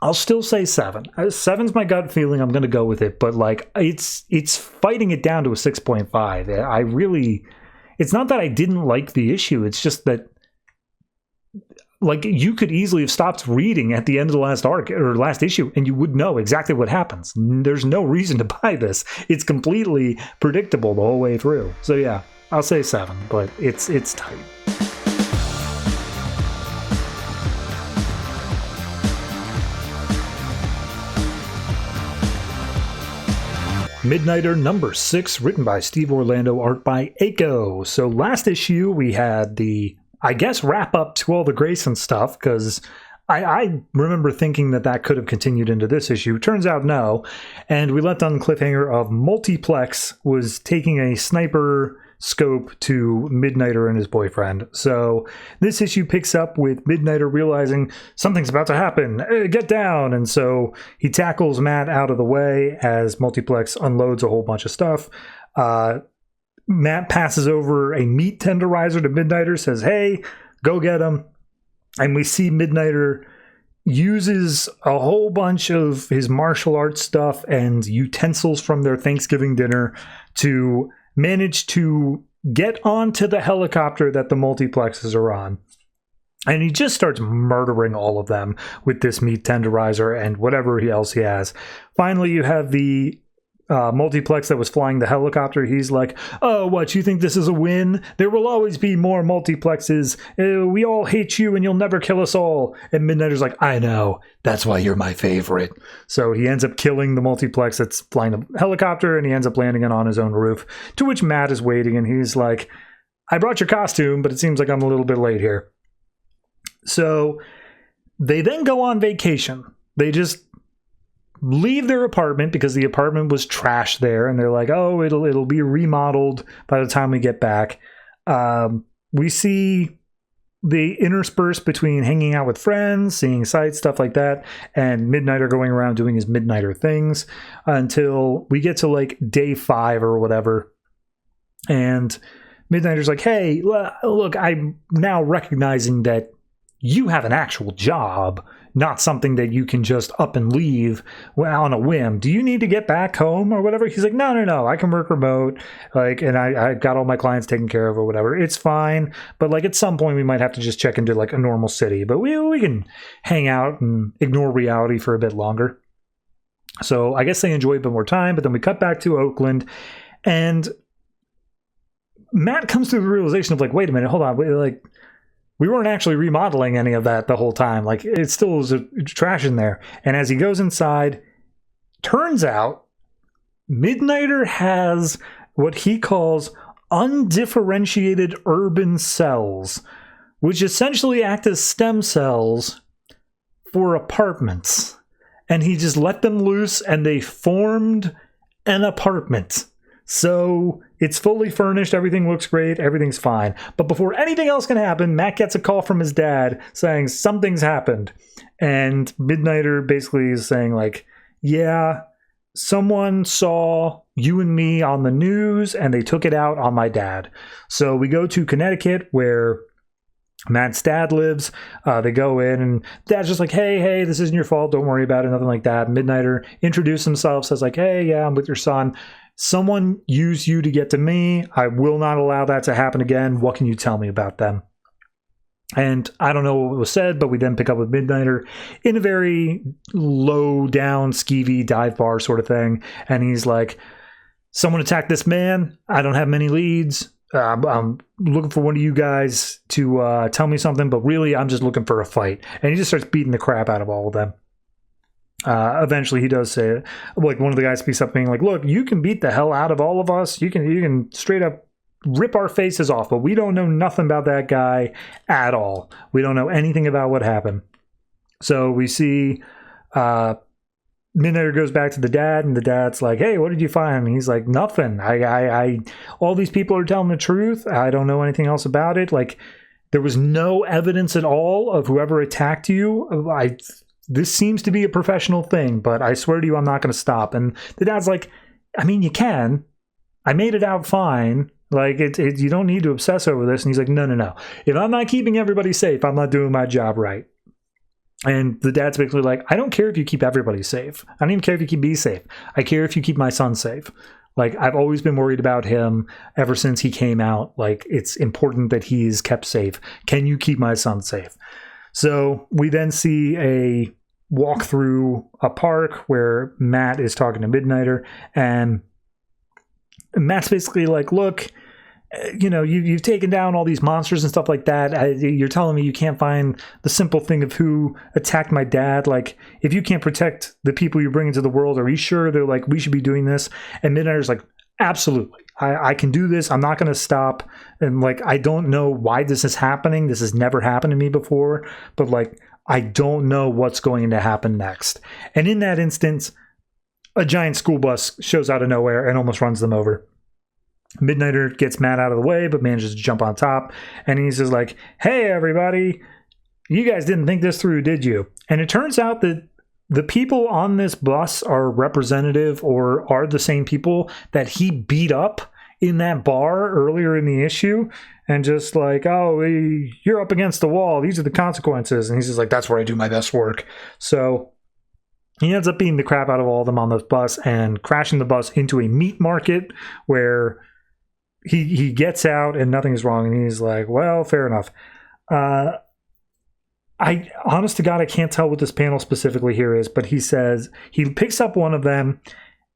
I'll still say 7. 7's my gut feeling. I'm going to go with it, but like it's fighting it down to a 6.5. It's not that I didn't like the issue. It's just that like you could easily have stopped reading at the end of the last arc or last issue and you would know exactly what happens. There's no reason to buy this. It's completely predictable the whole way through. So yeah, I'll say 7, but it's tight. Midnighter number 6, written by Steve Orlando, art by Aiko. So last issue we had the, I guess, wrap up to all the Grayson stuff, because I remember thinking that could have continued into this issue. Turns out no. And we left on the cliffhanger of Multiplex was taking a sniper scope to Midnighter and his boyfriend. So this issue picks up with Midnighter realizing something's about to happen. Get down! And so he tackles Matt out of the way as Multiplex unloads a whole bunch of stuff. Matt passes over a meat tenderizer to Midnighter, says, hey, go get him. And we see Midnighter uses a whole bunch of his martial arts stuff and utensils from their Thanksgiving dinner to manage to get onto the helicopter that the multiplexes are on. And he just starts murdering all of them with this meat tenderizer and whatever else he has. Finally, you have the multiplex that was flying the helicopter. He's like, oh, what, you think this is a win? There will always be more multiplexes. We all hate you and you'll never kill us all. And Midnighter's like, I know. That's why you're my favorite. So he ends up killing the multiplex that's flying the helicopter, and he ends up landing it on his own roof, to which Matt is waiting, and he's like, I brought your costume, but it seems like I'm a little bit late here. So they then go on vacation. They just leave their apartment because the apartment was trashed there, and they're like, oh, it'll be remodeled by the time we get back. We see they intersperse between hanging out with friends, seeing sights, stuff like that, and Midnighter going around doing his Midnighter things until we get to like day 5 or whatever. And Midnighter's like, hey, look, I'm now recognizing that you have an actual job, not something that you can just up and leave on a whim. Do you need to get back home or whatever? He's like, no, I can work remote. Like, and I got all my clients taken care of or whatever. It's fine. But like at some point we might have to just check into like a normal city, but we can hang out and ignore reality for a bit longer. So I guess they enjoy a bit more time, but then we cut back to Oakland, and Matt comes to the realization of like, wait a minute, hold on, we weren't actually remodeling any of that the whole time. Like, it still was trash in there. And as he goes inside, turns out Midnighter has what he calls undifferentiated urban cells, which essentially act as stem cells for apartments. And he just let them loose, and they formed an apartment. So it's fully furnished, everything looks great, everything's fine. But before anything else can happen, Matt gets a call from his dad saying something's happened. And Midnighter basically is saying like, yeah, someone saw you and me on the news and they took it out on my dad. So we go to Connecticut where Matt's dad lives. They go in and Dad's just like, hey, this isn't your fault, don't worry about it, nothing like that. Midnighter introduces himself, says like, hey, yeah, I'm with your son. Someone used you to get to me. I will not allow that to happen again. What can you tell me about them? And I don't know what was said, but we then pick up with Midnighter in a very low down, skeevy dive bar sort of thing. And he's like, someone attacked this man. I don't have many leads. I'm looking for one of you guys to tell me something, but really I'm just looking for a fight. And he just starts beating the crap out of all of them. Eventually he does say it. Like, one of the guys speaks up being like, look, you can beat the hell out of all of us. You can straight up rip our faces off, but we don't know nothing about that guy at all. We don't know anything about what happened. So we see Midnighter goes back to the dad, and the dad's like, hey, what did you find? And he's like, nothing. I all these people are telling the truth. I don't know anything else about it. Like, There was no evidence at all of whoever attacked you. This seems to be a professional thing, but I swear to you, I'm not going to stop. And the dad's like, I mean, you can. I made it out fine. Like, you don't need to obsess over this. And he's like, no. If I'm not keeping everybody safe, I'm not doing my job right. And the dad's basically like, I don't care if you keep everybody safe. I don't even care if you keep me safe. I care if you keep my son safe. Like, I've always been worried about him ever since he came out. Like, it's important that he is kept safe. Can you keep my son safe? So we then see a walk through a park where Matt is talking to Midnighter, and Matt's basically like, look, you've taken down all these monsters and stuff like that. You're telling me you can't find the simple thing of who attacked my dad. Like, if you can't protect the people you bring into the world, are you sure they're like, we should be doing this? And Midnighter's like, absolutely. I can do this. I'm not going to stop. And like, I don't know why this is happening. This has never happened to me before, but like, I don't know what's going to happen next. And in that instance, a giant school bus shows out of nowhere and almost runs them over. Midnighter gets Matt out of the way, but manages to jump on top. And he's just like, hey, everybody, you guys didn't think this through, did you? And it turns out that the people on this bus are representative or are the same people that he beat up in that bar earlier in the issue. And just like, oh, you're up against the wall. These are the consequences. And he's just like, that's where I do my best work. So he ends up beating the crap out of all of them on this bus and crashing the bus into a meat market where he gets out and nothing is wrong. And he's like, well, fair enough. Honest to God, I can't tell what this panel specifically here is, but he says he picks up one of them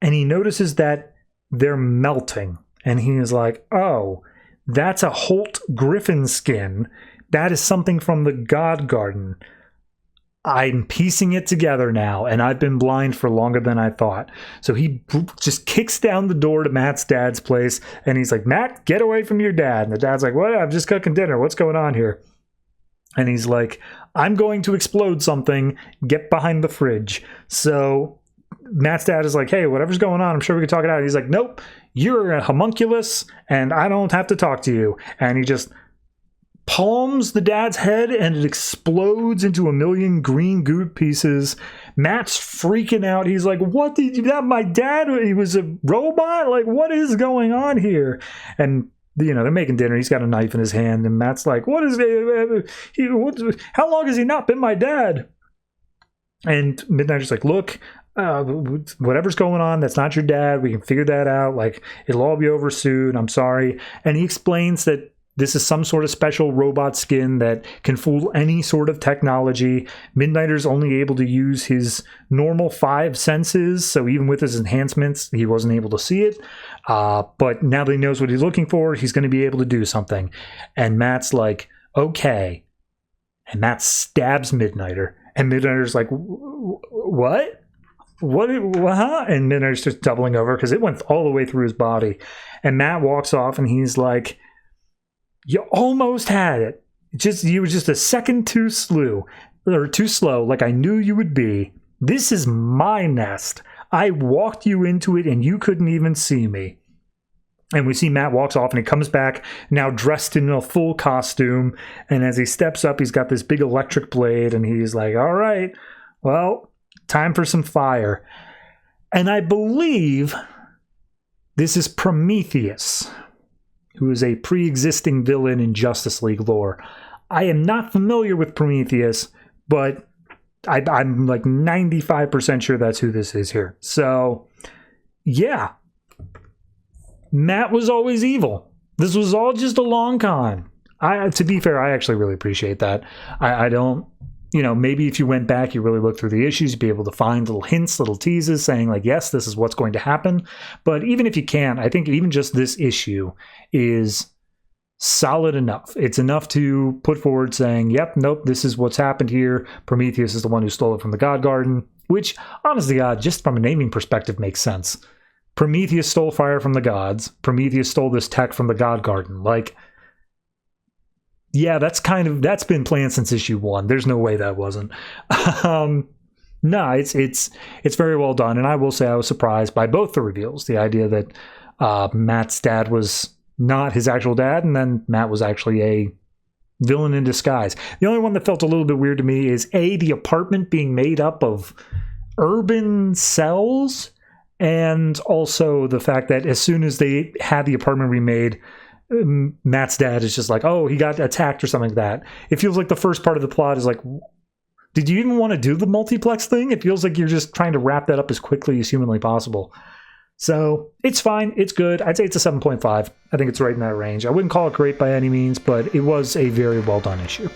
and he notices that they're melting. And he is like, oh, that's a Holt Griffin skin. That is something from the God Garden. I'm piecing it together now, and I've been blind for longer than I thought. So he just kicks down the door to Matt's dad's place, and he's like, Matt, get away from your dad. And the dad's like, what? I'm just cooking dinner. What's going on here? And he's like, I'm going to explode something. Get behind the fridge. So Matt's dad is like, hey, whatever's going on, I'm sure we can talk it out. He's like, nope, you're a homunculus, and I don't have to talk to you. And he just palms the dad's head and it explodes into a million green goop pieces. Matt's freaking out. He's like, what did you have? My dad, he was a robot? Like, what is going on here? And they're making dinner. He's got a knife in his hand, and Matt's like, how long has he not been my dad? And Midnighter's like, look, whatever's going on, that's not your dad. We can figure that out. Like, it'll all be over soon. I'm sorry. And he explains that this is some sort of special robot skin that can fool any sort of technology. Midnighter's only able to use his normal 5 senses, so even with his enhancements, he wasn't able to see it. But now that he knows what he's looking for, he's going to be able to do something. And Matt's like, okay. And Matt stabs Midnighter. And Midnighter's like, what? What? Huh? And Midnighter's just doubling over because it went all the way through his body. And Matt walks off, and he's like, you almost had it. You were just a second too slow, like I knew you would be. This is my nest. I walked you into it and you couldn't even see me. And we see Matt walks off and he comes back now dressed in a full costume. And as he steps up, he's got this big electric blade and he's like, all right, well, time for some fire. And I believe this is Prometheus, who is a pre-existing villain in Justice League lore. I am not familiar with Prometheus, but I'm like 95% sure that's who this is here. So, yeah. Matt was always evil. This was all just a long con. To be fair, I actually really appreciate that. I don't... maybe if you went back, you really looked through the issues, you'd be able to find little hints, little teases saying like, yes, this is what's going to happen. But even if you can't, I think even just this issue is solid enough. It's enough to put forward saying, yep, nope, this is what's happened here. Prometheus is the one who stole it from the God Garden, which, honest to God, just from a naming perspective makes sense. Prometheus stole fire from the gods. Prometheus stole this tech from the God Garden. Like, yeah, that's been planned since issue 1. There's no way that wasn't. No, it's very well done, and I will say I was surprised by both the reveals. The idea that Matt's dad was not his actual dad, and then Matt was actually a villain in disguise. The only one that felt a little bit weird to me is the apartment being made up of urban cells, and also the fact that as soon as they had the apartment remade, Matt's dad is just like, oh, he got attacked or something like that. It feels like the first part of the plot is like, did you even want to do the multiplex thing? It feels like you're just trying to wrap that up as quickly as humanly possible. So it's fine. It's good. I'd say it's a 7.5. I think it's right in that range. I wouldn't call it great by any means, but it was a very well done issue.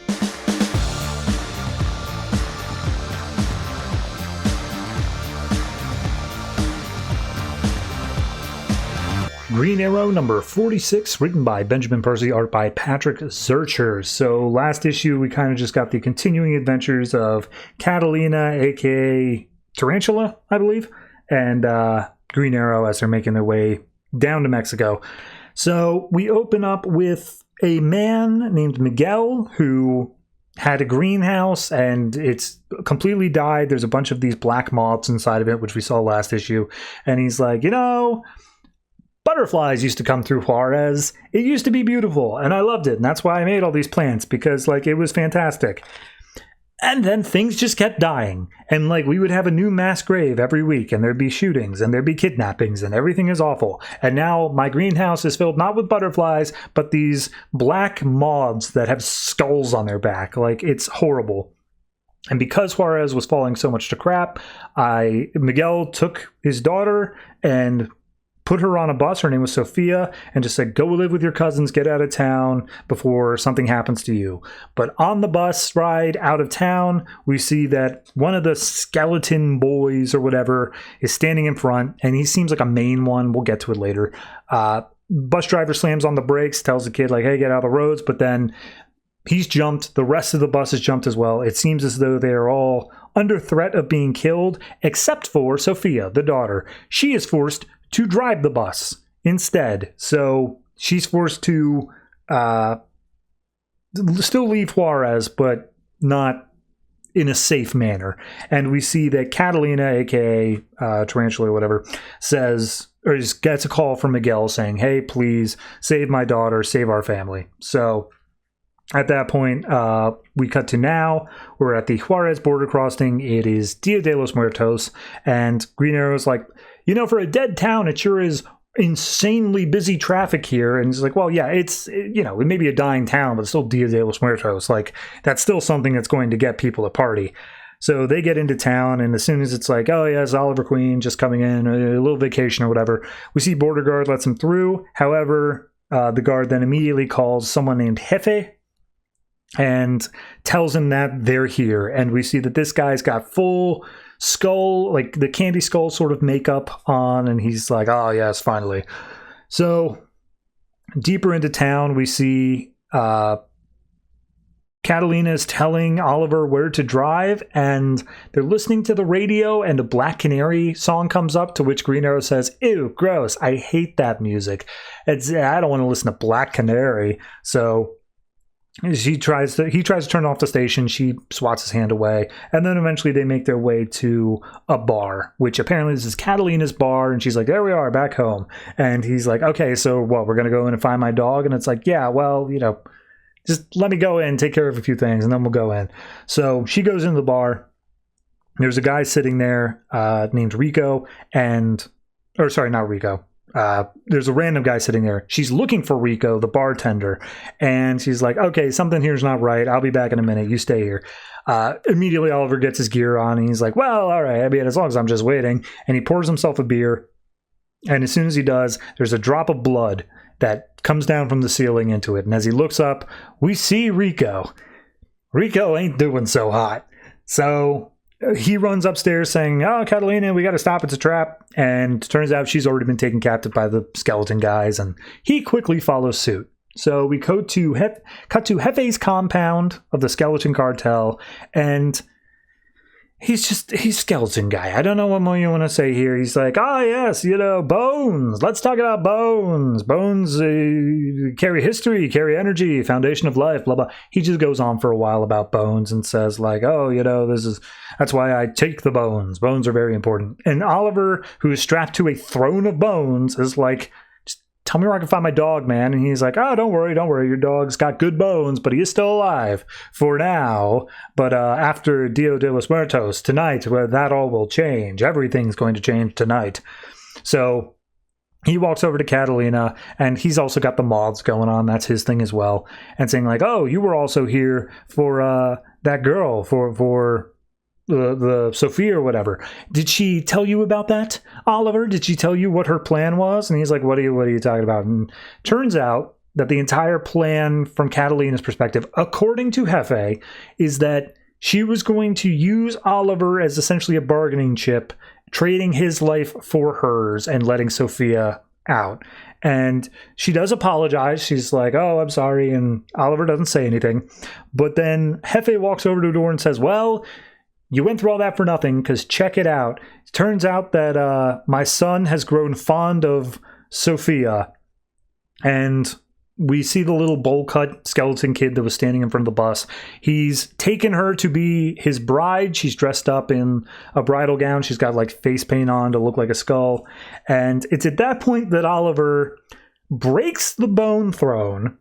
Green Arrow number 46, written by Benjamin Percy, art by Patrick Zircher. So last issue, we kind of just got the continuing adventures of Catalina, aka Tarantula, I believe, and Green Arrow as they're making their way down to Mexico. So we open up with a man named Miguel who had a greenhouse and it's completely died. There's a bunch of these black moths inside of it, which we saw last issue. And he's like, butterflies used to come through Juarez. It used to be beautiful, and I loved it, and that's why I made all these plants, because, it was fantastic. And then things just kept dying, and, we would have a new mass grave every week, and there'd be shootings, and there'd be kidnappings, and everything is awful. And now my greenhouse is filled not with butterflies, but these black moths that have skulls on their back. It's horrible. And because Juarez was falling so much to crap, Miguel took his daughter and put her on a bus. Her name was Sophia, and just said, go live with your cousins, get out of town before something happens to you. But on the bus ride out of town, we see that one of the skeleton boys or whatever is standing in front, and he seems like a main one. We'll get to it later. Bus driver slams on the brakes, tells the kid, hey, get out of the roads, but then he's jumped. The rest of the bus has jumped as well. It seems as though they are all under threat of being killed, except for Sophia, the daughter. She is forced to drive the bus instead. So she's forced to still leave Juarez, but not in a safe manner. And we see that Catalina, aka Tarantula or whatever, gets a call from Miguel saying, hey, please save my daughter, save our family. So at that point, we cut to now. We're at the Juarez border crossing. It is Dia de los Muertos, and Green Arrow's like, for a dead town, it sure is insanely busy traffic here. And he's like, well, yeah, it may be a dying town, but it's still Dia de los Muertos. That's still something that's going to get people to party. So they get into town, and as soon as it's like, oh, yeah, it's Oliver Queen just coming in, a little vacation or whatever, we see border guard lets him through. However, the guard then immediately calls someone named Jefe and tells him that they're here. And we see that this guy's got full skull, the candy skull sort of makeup on, and he's like, oh yes, finally. So deeper into town, we see Catalina is telling Oliver where to drive, and they're listening to the radio, and a Black Canary song comes up, to which Green Arrow says, ew, gross, I hate that music. I don't want to listen to Black Canary. So he tries to turn off the station. She swats his hand away, and then eventually they make their way to a bar, which apparently this is Catalina's bar, and she's like, there we are, back home. And he's like, okay, so what, we're gonna go in and find my dog? And it's like, yeah, well, just let me go in, take care of a few things, and then we'll go in. So she goes into the bar. There's a guy sitting there named Rico, not Rico. There's a random guy sitting there. She's looking for Rico, the bartender, and she's like, okay, something here's not right. I'll be back in a minute. You stay here. Immediately, Oliver gets his gear on, and he's like, well, all right, as long as I'm just waiting. And he pours himself a beer, and as soon as he does, there's a drop of blood that comes down from the ceiling into it. And as he looks up, we see Rico. Rico ain't doing so hot. So he runs upstairs saying, oh, Catalina, we got to stop. It's a trap. And turns out she's already been taken captive by the skeleton guys, and he quickly follows suit. So we cut to Jefe's compound of the skeleton cartel, and he's skeleton guy. I don't know what more you want to say here. He's like, oh, yes, bones. Let's talk about bones. Bones carry history, carry energy, foundation of life, blah, blah. He just goes on for a while about bones and says that's why I take the bones. Bones are very important. And Oliver, who is strapped to a throne of bones, is like, just tell me where I can find my dog, man. And he's like, oh, don't worry. Your dog's got good bones, but he is still alive for now. But after Dia de los Muertos tonight, where that all will change. Everything's going to change tonight. So he walks over to Catalina, and he's also got the moths going on. That's his thing as well. And saying like, oh, you were also here for that girl, for the Sophia or whatever. Did she tell you about that, Oliver? Did she tell you what her plan was? And he's like, what are you talking about? And turns out that the entire plan from Catalina's perspective, according to Jefe, is that she was going to use Oliver as essentially a bargaining chip, trading his life for hers and letting Sophia out. And she does apologize. She's like, oh, I'm sorry. And Oliver doesn't say anything. But then Jefe walks over to the door and says, well, you went through all that for nothing, because check it out. It turns out that my son has grown fond of Sophia. And we see the little bowl-cut skeleton kid that was standing in front of the bus. He's taken her to be his bride. She's dressed up in a bridal gown. She's got like face paint on to look like a skull. And it's at that point that Oliver breaks the bone throne.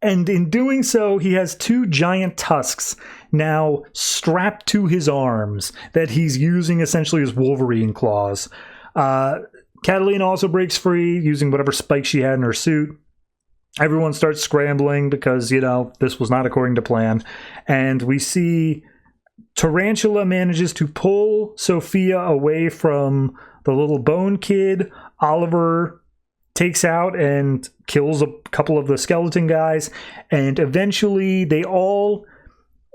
And in doing so, he has two giant tusks now strapped to his arms that he's using essentially as Wolverine claws. Catalina also breaks free using whatever spikes she had in her suit. Everyone starts scrambling because, this was not according to plan. And we see Tarantula manages to pull Sophia away from the little bone kid. Oliver takes out and kills a couple of the skeleton guys, and eventually they all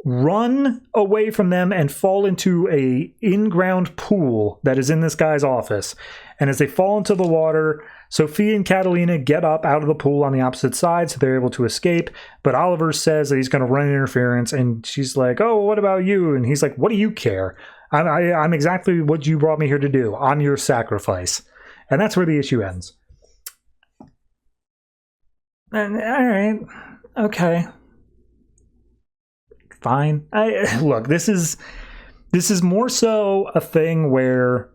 run away from them and fall into a in-ground pool that is in this guy's office. And as they fall into the water, Sophia and Catalina get up out of the pool on the opposite side, so they're able to escape. But Oliver says that he's going to run interference, and she's like, oh, what about you? And he's like, what do you care? I'm exactly what you brought me here to do. I'm your sacrifice. And that's where the issue ends. And, all right, okay, fine. Look, this is more so a thing where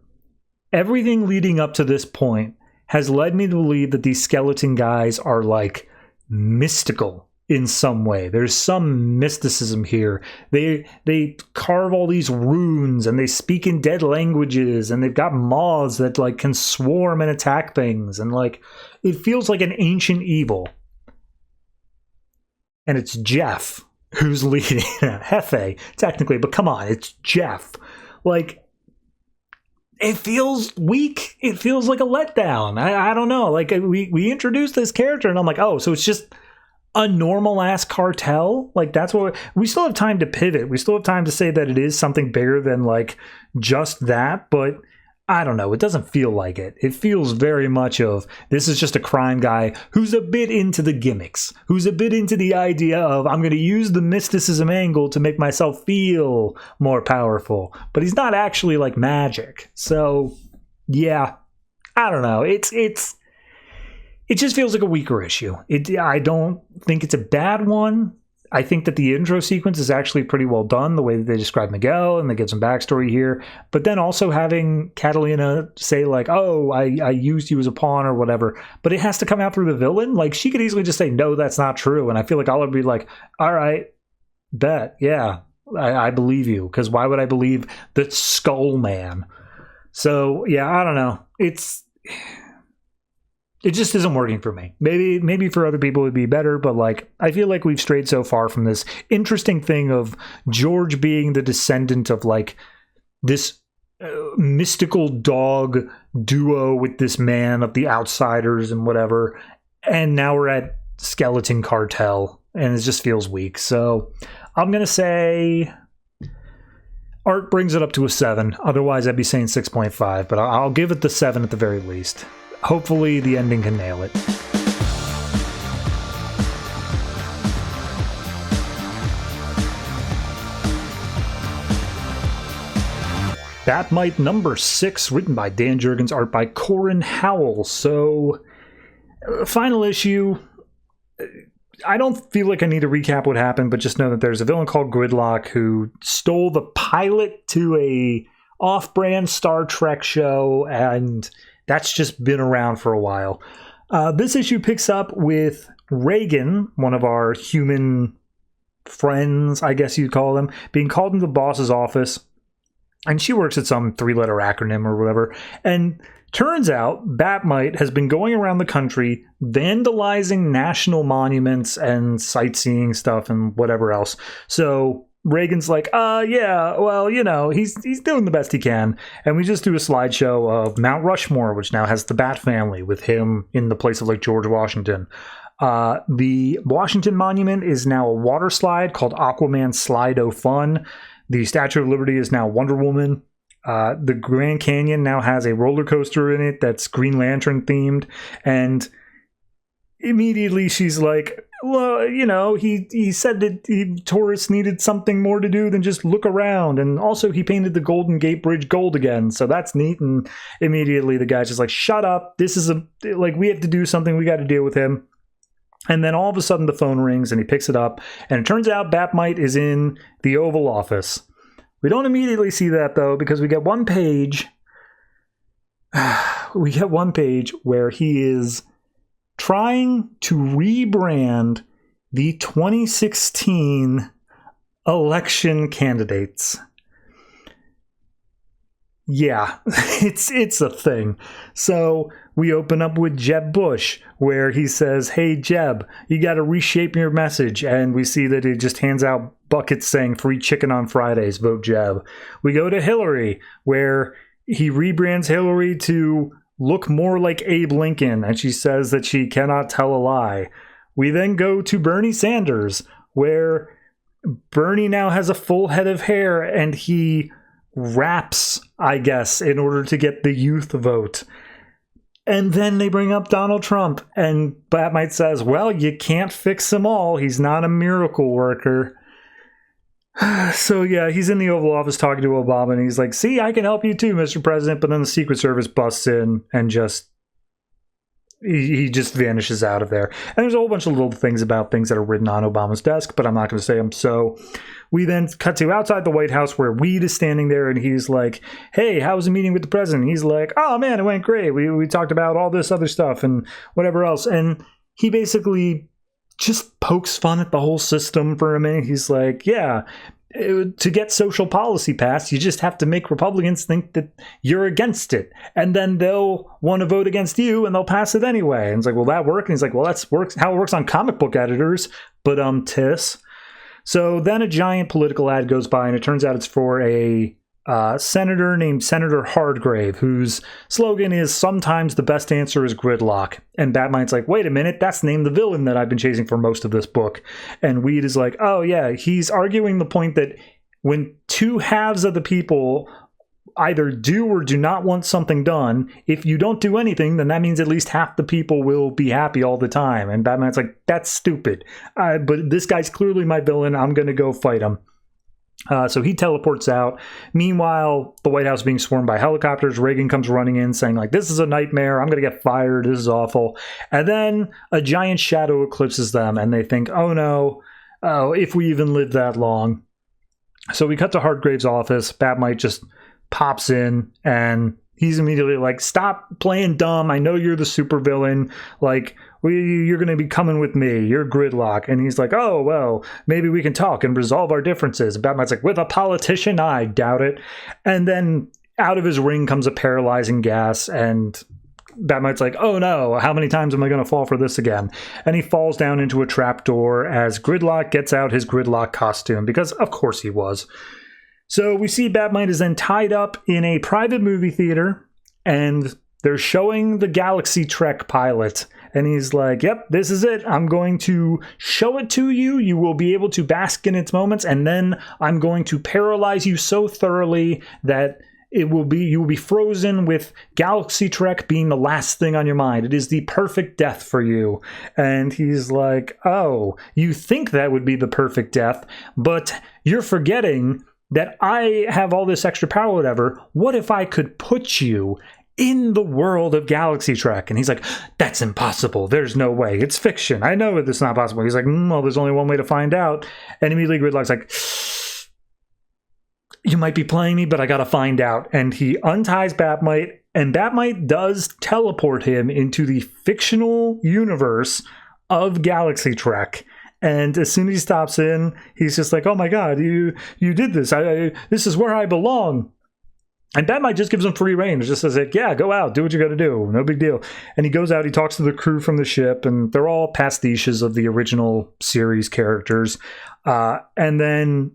everything leading up to this point has led me to believe that these skeleton guys are like mystical in some way. There's some mysticism here. They carve all these runes and they speak in dead languages, and they've got moths that like can swarm and attack things, and like it feels like an ancient evil. And it's Jeff who's leading. Jefe, technically, but come on, it's Jeff. Like, it feels weak. It feels like a letdown. I don't know. Like, we introduced this character, and I'm like, oh, so it's just a normal-ass cartel? Like, that's what... We still have time to pivot. We still have time to say that it is something bigger than, like, just that, but... I don't know. It doesn't feel like it. It feels very much of, this is just a crime guy who's a bit into the gimmicks, who's a bit into the idea of, I'm going to use the mysticism angle to make myself feel more powerful. But he's not actually like magic. So, yeah, I don't know. It just feels like a weaker issue. I don't think it's a bad one. I think that the intro sequence is actually pretty well done, the way that they describe Miguel and they get some backstory here. But then also having Catalina say like, oh, I used you as a pawn or whatever, but it has to come out through the villain. Like, she could easily just say, no, that's not true. And I feel like I'll be like, all right, bet, yeah, I believe you. Because why would I believe the Skull Man? So, yeah, I don't know. It just isn't working for me. Maybe for other people it would be better, but like I feel like we've strayed so far from this interesting thing of George being the descendant of like this mystical dog duo with this man of the Outsiders and whatever, and now we're at Skeleton Cartel, and it just feels weak. So I'm gonna say art brings it up to a 7. Otherwise I'd be saying 6.5, but I'll give it the 7 at the very least. Hopefully the ending can nail it. Bat-Mite number 6, written by Dan Jurgens, art by Corin, Howell. So, final issue. I don't feel like I need to recap what happened, but just know that there's a villain called Gridlock who stole the pilot to a off-brand Star Trek show, and that's just been around for a while. This issue picks up with Reagan, one of our human friends, I guess you'd call them, being called into the boss's office. And she works at some 3-letter acronym or whatever. And turns out Bat-Mite has been going around the country vandalizing national monuments and sightseeing stuff and whatever else. So Reagan's like, yeah, well, he's doing the best he can. And we just do a slideshow of Mount Rushmore, which now has the Bat family, with him in the place of like George Washington. The Washington Monument is now a water slide called Aquaman Slide-O Fun. The Statue of Liberty is now Wonder Woman. The Grand Canyon now has a roller coaster in it that's Green Lantern themed. And immediately she's like, well, he said that tourists needed something more to do than just look around. And also he painted the Golden Gate Bridge gold again. So that's neat. And immediately the guy's just like, shut up. This is we have to do something. We got to deal with him. And then all of a sudden the phone rings and he picks it up. And it turns out Bat-Mite is in the Oval Office. We don't immediately see that, though, because we get one page. We get one page where he is trying to rebrand the 2016 election candidates. Yeah, it's a thing. So we open up with Jeb Bush, where he says, hey, Jeb, you got to reshape your message. And we see that he just hands out buckets saying free chicken on Fridays, vote Jeb. We go to Hillary, where he rebrands Hillary to look more like Abe Lincoln, and she says that she cannot tell a lie. We then go to Bernie Sanders, where Bernie now has a full head of hair, and he raps, I guess, in order to get the youth vote. And then they bring up Donald Trump, and Bat-Mite says, well, you can't fix them all. He's not a miracle worker. So yeah, he's in the Oval Office talking to Obama, and he's like, see, I can help you too, Mr. President. But then the Secret Service busts in and he just vanishes out of there. And there's a whole bunch of little things about things that are written on Obama's desk, but I'm not going to say them. So we then cut to outside the White House, where Weed is standing there, and he's like, hey, how was the meeting with the president? He's like, oh man, it went great. We talked about all this other stuff and whatever else. And he basically just pokes fun at the whole system for a minute. He's like, yeah, to get social policy passed, you just have to make Republicans think that you're against it. And then they'll want to vote against you and they'll pass it anyway. And it's like, will that work? And he's like, well, that's how it works on comic book editors. But tis. So then a giant political ad goes by, and it turns out it's for a senator named Senator Hardgrave, whose slogan is, sometimes the best answer is gridlock. And Bat-Mite's like, wait a minute, that's named the villain that I've been chasing for most of this book. And Weed is like, oh yeah, he's arguing the point that when two halves of the people either do or do not want something done, if you don't do anything, then that means at least half the people will be happy all the time. And Bat-Mite's like, that's stupid. But this guy's clearly my villain. I'm going to go fight him. So he teleports out. Meanwhile, the White House is being swarmed by helicopters. Reagan comes running in saying, like, this is a nightmare. I'm going to get fired. This is awful. And then a giant shadow eclipses them, and they think, oh no, if we even live that long. So we cut to Hardgrave's office. Bat-Mite just pops in, and he's immediately like, stop playing dumb. I know you're the supervillain. Like, you're going to be coming with me. You're gridlock. And he's like, oh, well, maybe we can talk and resolve our differences. Bat-Mite's like, with a politician? I doubt it. And then out of his ring comes a paralyzing gas, and Bat-Mite's like, oh no, how many times am I going to fall for this again? And he falls down into a trapdoor as Gridlock gets out his Gridlock costume, because of course he was. So we see Bat-Mite is then tied up in a private movie theater, and they're showing the Galaxy Trek pilot. And he's like, yep, this is it. I'm going to show it to you. You will be able to bask in its moments. And then I'm going to paralyze you so thoroughly that you will be frozen, with Galaxy Trek being the last thing on your mind. It is the perfect death for you. And he's like, oh, you think that would be the perfect death, but you're forgetting that I have all this extra power, whatever. What if I could put you in the world of Galaxy Trek? And he's like, that's impossible. There's no way. It's fiction. I know it's not possible. He's like, well, there's only one way to find out. And immediately Gridlock's like, you might be playing me, but I gotta find out. And he unties Bat-Mite And Bat-Mite does teleport him into the fictional universe of Galaxy Trek. And as soon as he stops in, he's just like, oh my god, you did this. This is where I belong. And Bat-Mite just gives him free reign. It just says, like, yeah, go out, do what you got to do. No big deal. And he goes out, he talks to the crew from the ship, and they're all pastiches of the original series characters. And then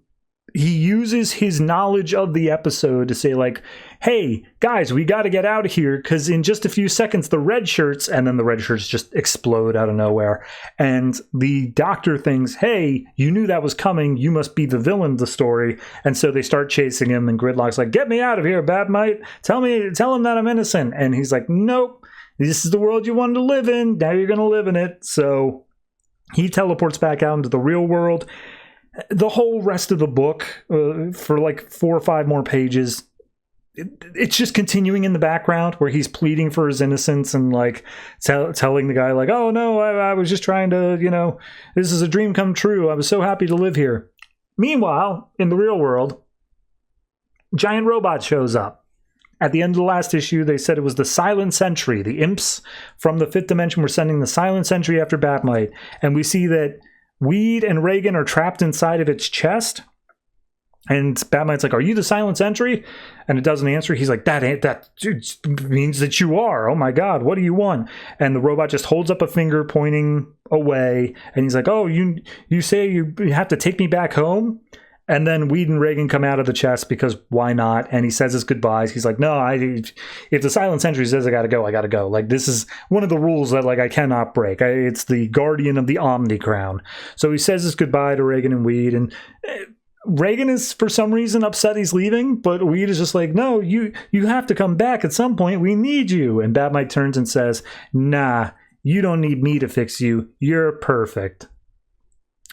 he uses his knowledge of the episode to say, like, hey, guys, we got to get out of here, because in just a few seconds, the red shirts, and then the red shirts just explode out of nowhere. And the doctor thinks, hey, you knew that was coming. You must be the villain of the story. And so they start chasing him, and Gridlock's like, get me out of here, Bat-Mite. Tell him that I'm innocent. And he's like, nope, this is the world you wanted to live in. Now you're going to live in it. So he teleports back out into the real world. The whole rest of the book, for like 4 or 5 more pages, it's just continuing in the background where he's pleading for his innocence and like telling the guy like, oh no, I was just trying to, this is a dream come true. I was so happy to live here. Meanwhile, in the real world, giant robot shows up. At the end of the last issue, they said it was the Silent Sentry. The imps from the 5th dimension were sending the Silent Sentry after Bat-Mite. And we see that Weed and Reagan are trapped inside of its chest. And Bat-Mite's like, are you the Silent Sentry? And it doesn't answer. He's like, that means that you are. Oh my god, what do you want? And the robot just holds up a finger pointing away. And he's like, oh, you say you have to take me back home? And then Weed and Reagan come out of the chest because why not? And he says his goodbyes. He's like, no, if the Silent Sentry says I gotta go. Like, this is one of the rules that like I cannot break. It's the guardian of the Omni Crown. So he says his goodbye to Reagan and Weed. And Reagan is for some reason upset he's leaving, but Weed is just like, no, you have to come back at some point. We need you. And Bat-Mite turns and says, nah, you don't need me to fix you. You're perfect.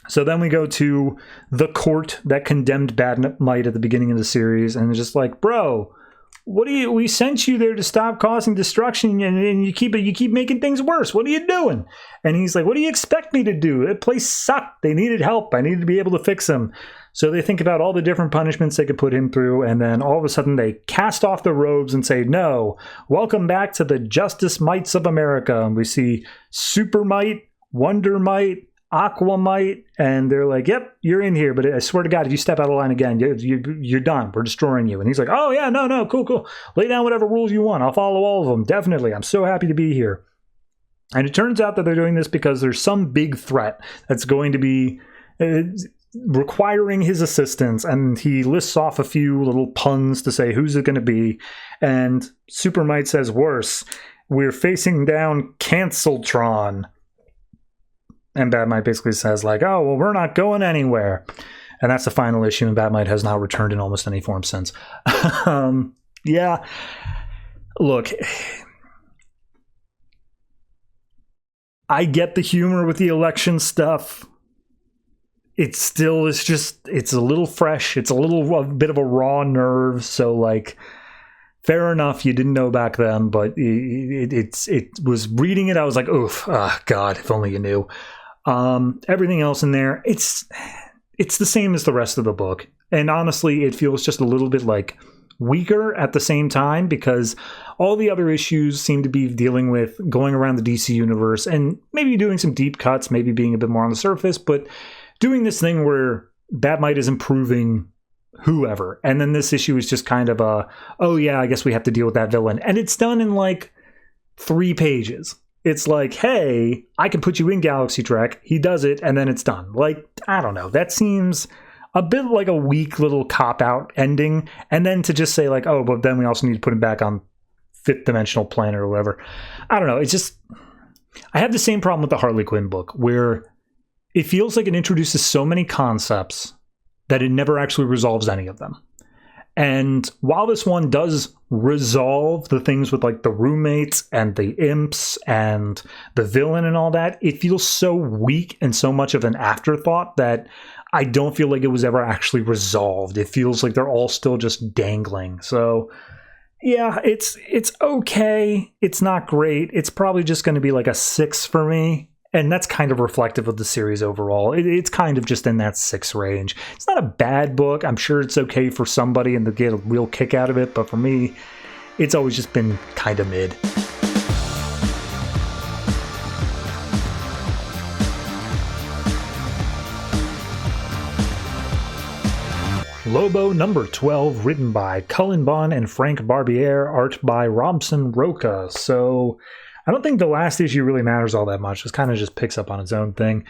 So then we go to the court that condemned Bat-Mite at the beginning of the series, and it's just like, bro, we sent you there to stop causing destruction, and you keep making things worse. What are you doing? And he's like, what do you expect me to do? That place sucked. They needed help. I needed to be able to fix him. So they think about all the different punishments they could put him through, and then all of a sudden they cast off the robes and say, no, welcome back to the Justice Mites of America. And we see Super Mite, Wonder Mite, Aquamite, and they're like, yep, you're in here, but I swear to God, if you step out of line again, you're done. We're destroying you. And he's like, oh yeah, no, cool. Lay down whatever rules you want. I'll follow all of them. Definitely. I'm so happy to be here. And it turns out that they're doing this because there's some big threat that's going to be requiring his assistance, and he lists off a few little puns to say who's it going to be. And Super Mite says, worse, we're facing down Canceltron. And Bat-Mite basically says, like, oh, well, we're not going anywhere. And that's the final issue, and Bat-Mite has not returned in almost any form since. Yeah. Look, I get the humor with the election stuff. It still is just, it's a little fresh. It's a bit of a raw nerve. So, like, fair enough, you didn't know back then, but it was reading it, I was like, oof, God, if only you knew. Everything else in there, it's the same as the rest of the book. And honestly, it feels just a little bit like weaker at the same time, because all the other issues seem to be dealing with going around the DC universe and maybe doing some deep cuts, maybe being a bit more on the surface, but doing this thing where Bat-Mite is improving whoever. And then this issue is just kind of oh yeah, I guess we have to deal with that villain. And it's done in like 3 pages. It's like, hey, I can put you in Galaxy Trek. He does it, and then it's done. Like, I don't know. That seems a bit like a weak little cop-out ending. And then to just say like, oh, but then we also need to put him back on 5th dimensional planet or whatever. I don't know. It's just, I have the same problem with the Harley Quinn book, where it feels like it introduces so many concepts that it never actually resolves any of them. And while this one does resolve the things with like the roommates and the imps and the villain and all that, it feels so weak and so much of an afterthought that I don't feel like it was ever actually resolved. It feels like they're all still just dangling. So yeah, it's okay. It's not great. It's probably just going to be like a 6 for me. And that's kind of reflective of the series overall. It's kind of just in that 6 range. It's not a bad book. I'm sure it's okay for somebody and to get a real kick out of it. But for me, it's always just been kind of mid. Lobo number 12, written by Cullen, Bunn, and Frank Barbiere, art by Robson, Rocha. So I don't think the last issue really matters all that much. It kind of just picks up on its own thing.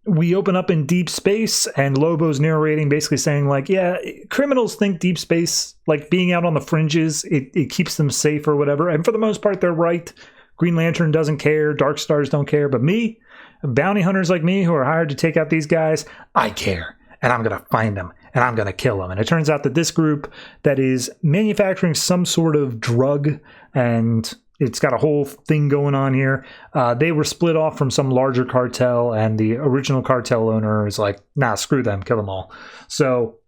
We open up in deep space, and Lobo's narrating, basically saying, like, yeah, criminals think deep space, like being out on the fringes, it keeps them safe or whatever. And for the most part, they're right. Green Lantern doesn't care. Dark Stars don't care. But me, bounty hunters like me who are hired to take out these guys, I care. And I'm going to find them, and I'm going to kill them. And it turns out that this group that is manufacturing some sort of drug, and it's got a whole thing going on here, they were split off from some larger cartel, and the original cartel owner is like, nah, screw them, kill them all. So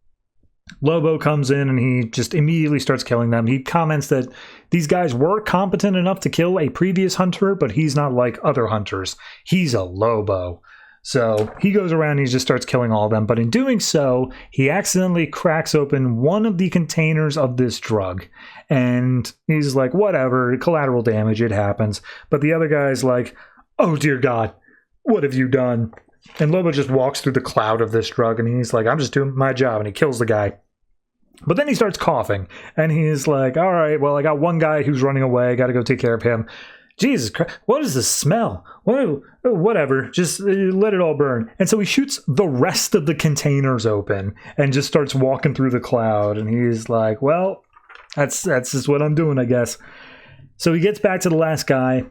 Lobo comes in, and he just immediately starts killing them. He comments that these guys were competent enough to kill a previous hunter, but he's not like other hunters. He's a Lobo. So he goes around and he just starts killing all of them. But in doing so, he accidentally cracks open one of the containers of this drug. And he's like, whatever, collateral damage, it happens. But the other guy's like, oh dear God, what have you done? And Lobo just walks through the cloud of this drug, and he's like, I'm just doing my job. And he kills the guy. But then he starts coughing. And he's like, all right, well, I got one guy who's running away. I got to go take care of him. Jesus Christ, what is this smell? Whatever, just let it all burn. And so he shoots the rest of the containers open and just starts walking through the cloud. And he's like, well, that's just what I'm doing, I guess. So he gets back to the last guy,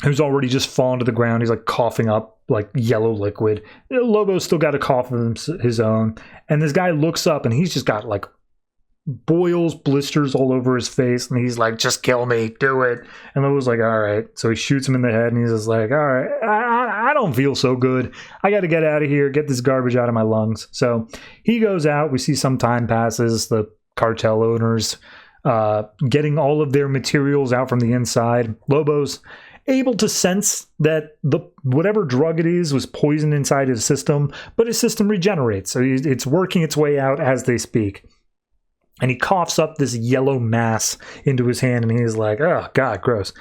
who's already just fallen to the ground. He's like coughing up like yellow liquid. Lobo's still got a cough of his own. And this guy looks up, and he's just got like boils, blisters all over his face, and he's like, just kill me, do it. And Lobo's like, all right. So he shoots him in the head, and he's just like, all right, I don't feel so good. I got to get out of here, get this garbage out of my lungs. So he goes out. We see some time passes. The cartel owners getting all of their materials out from the inside. Lobo's able to sense that whatever drug it is was poisoned inside his system, but his system regenerates. So it's working its way out as they speak. And he coughs up this yellow mass into his hand, and he's like, oh, God, gross.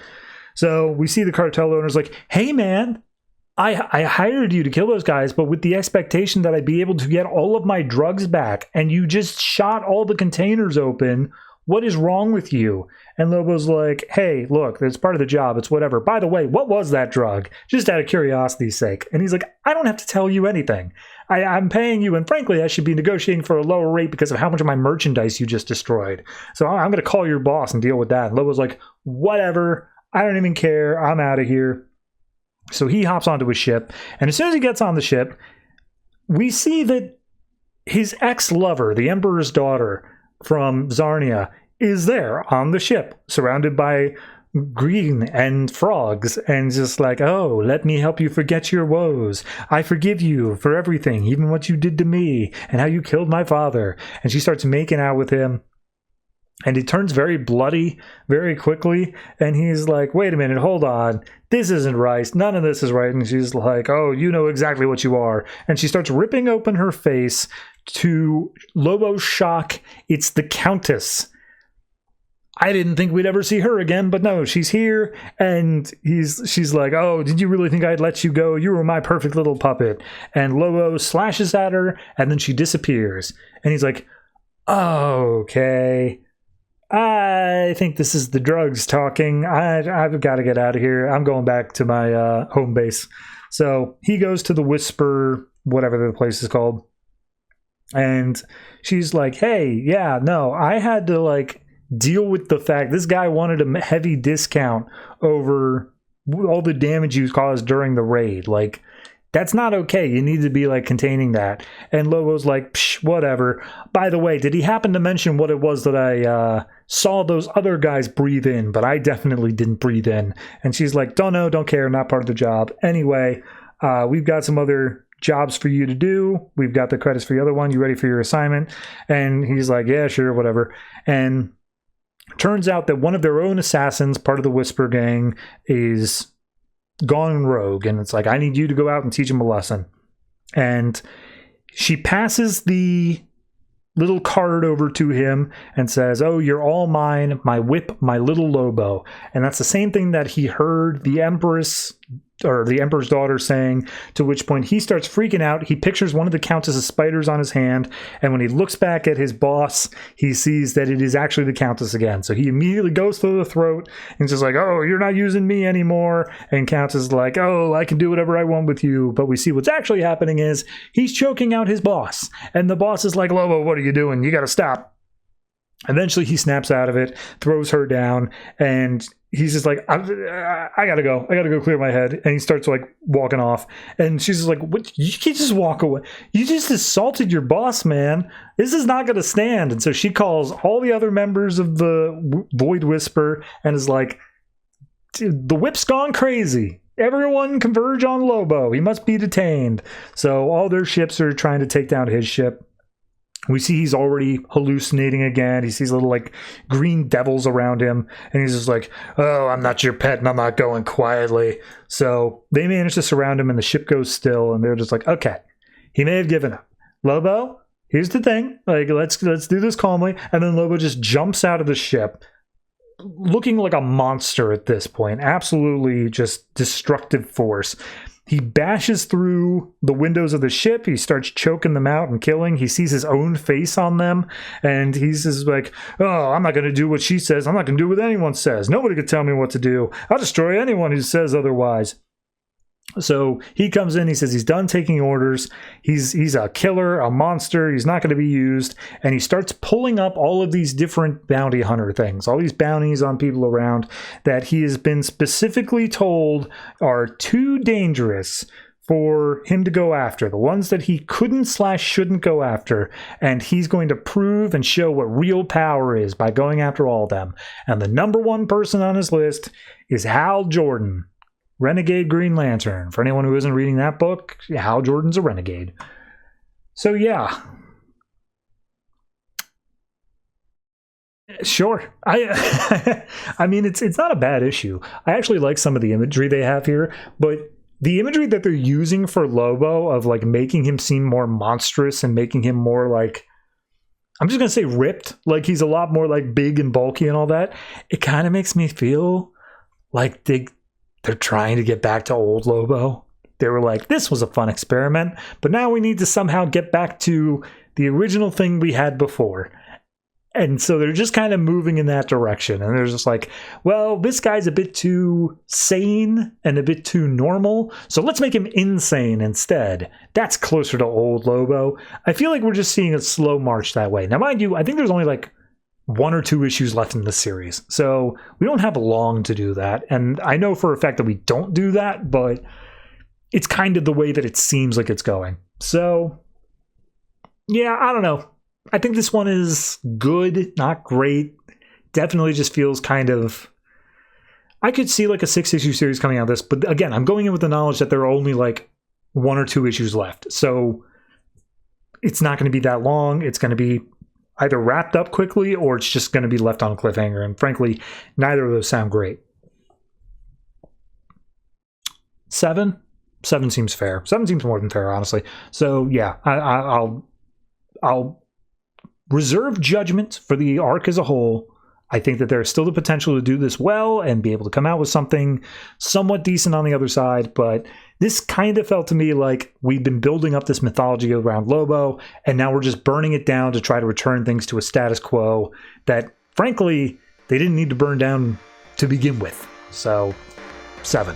So we see the cartel owner's like, hey, man, I hired you to kill those guys, but with the expectation that I'd be able to get all of my drugs back, and you just shot all the containers open. What is wrong with you? And Lobo's like, hey, look, it's part of the job. It's whatever. By the way, what was that drug? Just out of curiosity's sake. And he's like, I don't have to tell you anything. I'm paying you, and frankly, I should be negotiating for a lower rate because of how much of my merchandise you just destroyed. So I'm going to call your boss and deal with that. And Lobo's like, whatever. I don't even care. I'm out of here. So he hops onto his ship. And as soon as he gets on the ship, we see that his ex-lover, the Emperor's daughter from Zarnia, is there on the ship, surrounded by green and frogs, and just like, oh, let me help you forget your woes. I forgive you for everything, even what you did to me, and how you killed my father. And she starts making out with him, and it turns very bloody very quickly, and he's like, wait a minute, hold on, this isn't right, none of this is right. And she's like, oh, you know exactly what you are. And she starts ripping open her face. To Lobo's shock, it's the Countess. I didn't think we'd ever see her again, but no, she's here, and she's like, oh, did you really think I'd let you go? You were my perfect little puppet. And Lobo slashes at her, and then she disappears. And he's like, okay, I think this is the drugs talking. I've got to get out of here. I'm going back to my home base. So he goes to the Whisper, whatever the place is called. And she's like, hey, yeah, no, I had to like deal with the fact this guy wanted a heavy discount over all the damage you caused during the raid. Like, that's not okay. You need to be like containing that. And Lobo's like, psh, whatever. By the way, did he happen to mention what it was that I saw those other guys breathe in, but I definitely didn't breathe in? And she's like, don't know, don't care, not part of the job. Anyway, we've got some other jobs for you to do. We've got the credits for the other one. You ready for your assignment? And he's like, yeah, sure, whatever. And turns out that one of their own assassins, part of the Whisper gang, is gone rogue. And it's like, I need you to go out and teach him a lesson. And she passes the little card over to him and says, "Oh, you're all mine, my whip, my little Lobo." And that's the same thing that he heard the Empress or the Emperor's daughter saying, to which point he starts freaking out. He pictures one of the Countess's spiders on his hand, and when he looks back at his boss, he sees that it is actually the Countess again. So he immediately goes to the throat and just like, "Oh, you're not using me anymore." And Countess is like, "Oh, I can do whatever I want with you." But we see what's actually happening is he's choking out his boss, and the boss is like, "Lobo, what are you doing? You got to stop." Eventually he snaps out of it, throws her down, and he's just like, I gotta go clear my head. And he starts like walking off, and she's just like, "What? You can't just walk away. You just assaulted your boss, man. This is not gonna stand." And so she calls all the other members of the Void Whisper and is like, "The whip's gone crazy. Everyone converge on Lobo. He must be detained." So all their ships are trying to take down his ship. We see he's already hallucinating again. He sees little like green devils around him, and he's just like, "Oh, I'm not your pet, and I'm not going quietly." So they manage to surround him, and the ship goes still, and they're just like, "Okay, he may have given up. Lobo, here's the thing. Like, let's do this calmly." And then Lobo just jumps out of the ship, looking like a monster at this point. Absolutely just destructive force. He bashes through the windows of the ship. He starts choking them out and killing. He sees his own face on them, and he's just like, "Oh, I'm not going to do what she says. I'm not going to do what anyone says. Nobody can tell me what to do. I'll destroy anyone who says otherwise." So he comes in, he says he's done taking orders. He's a killer, a monster. He's not going to be used. And he starts pulling up all of these different bounty hunter things, all these bounties on people around that he has been specifically told are too dangerous for him to go after, the ones that he couldn't/shouldn't go after. And he's going to prove and show what real power is by going after all of them. And the number one person on his list is Hal Jordan, Renegade Green Lantern. For anyone who isn't reading that book, Hal Jordan's a renegade. So yeah. Sure. I mean, it's not a bad issue. I actually like some of the imagery they have here, but the imagery that they're using for Lobo of like making him seem more monstrous and making him more like, I'm just going to say ripped, like he's a lot more like big and bulky and all that. It kind of makes me feel like they're trying to get back to old Lobo. They were like, "This was a fun experiment, but now we need to somehow get back to the original thing we had before." And so they're just kind of moving in that direction. And they're just like, "Well, this guy's a bit too sane and a bit too normal, so let's make him insane instead. That's closer to old Lobo." I feel like we're just seeing a slow march that way. Now, mind you, I think there's only like 1 or 2 issues left in the series, so we don't have long to do that. And I know for a fact that we don't do that, but it's kind of the way that it seems like it's going. So yeah, I don't know. I think this one is good, not great. Definitely just feels kind of, I could see like a 6-issue series coming out of this, but again, I'm going in with the knowledge that there are only like 1 or 2 issues left, so it's not going to be that long. It's going to be either wrapped up quickly or it's just going to be left on a cliffhanger. And frankly, neither of those sound great. 7 seems fair. 7 seems more than fair, honestly. So yeah, I'll reserve judgment for the arc as a whole. I think that there's still the potential to do this well and be able to come out with something somewhat decent on the other side, but this kind of felt to me like we've been building up this mythology around Lobo, and now we're just burning it down to try to return things to a status quo that, frankly, they didn't need to burn down to begin with. So, 7.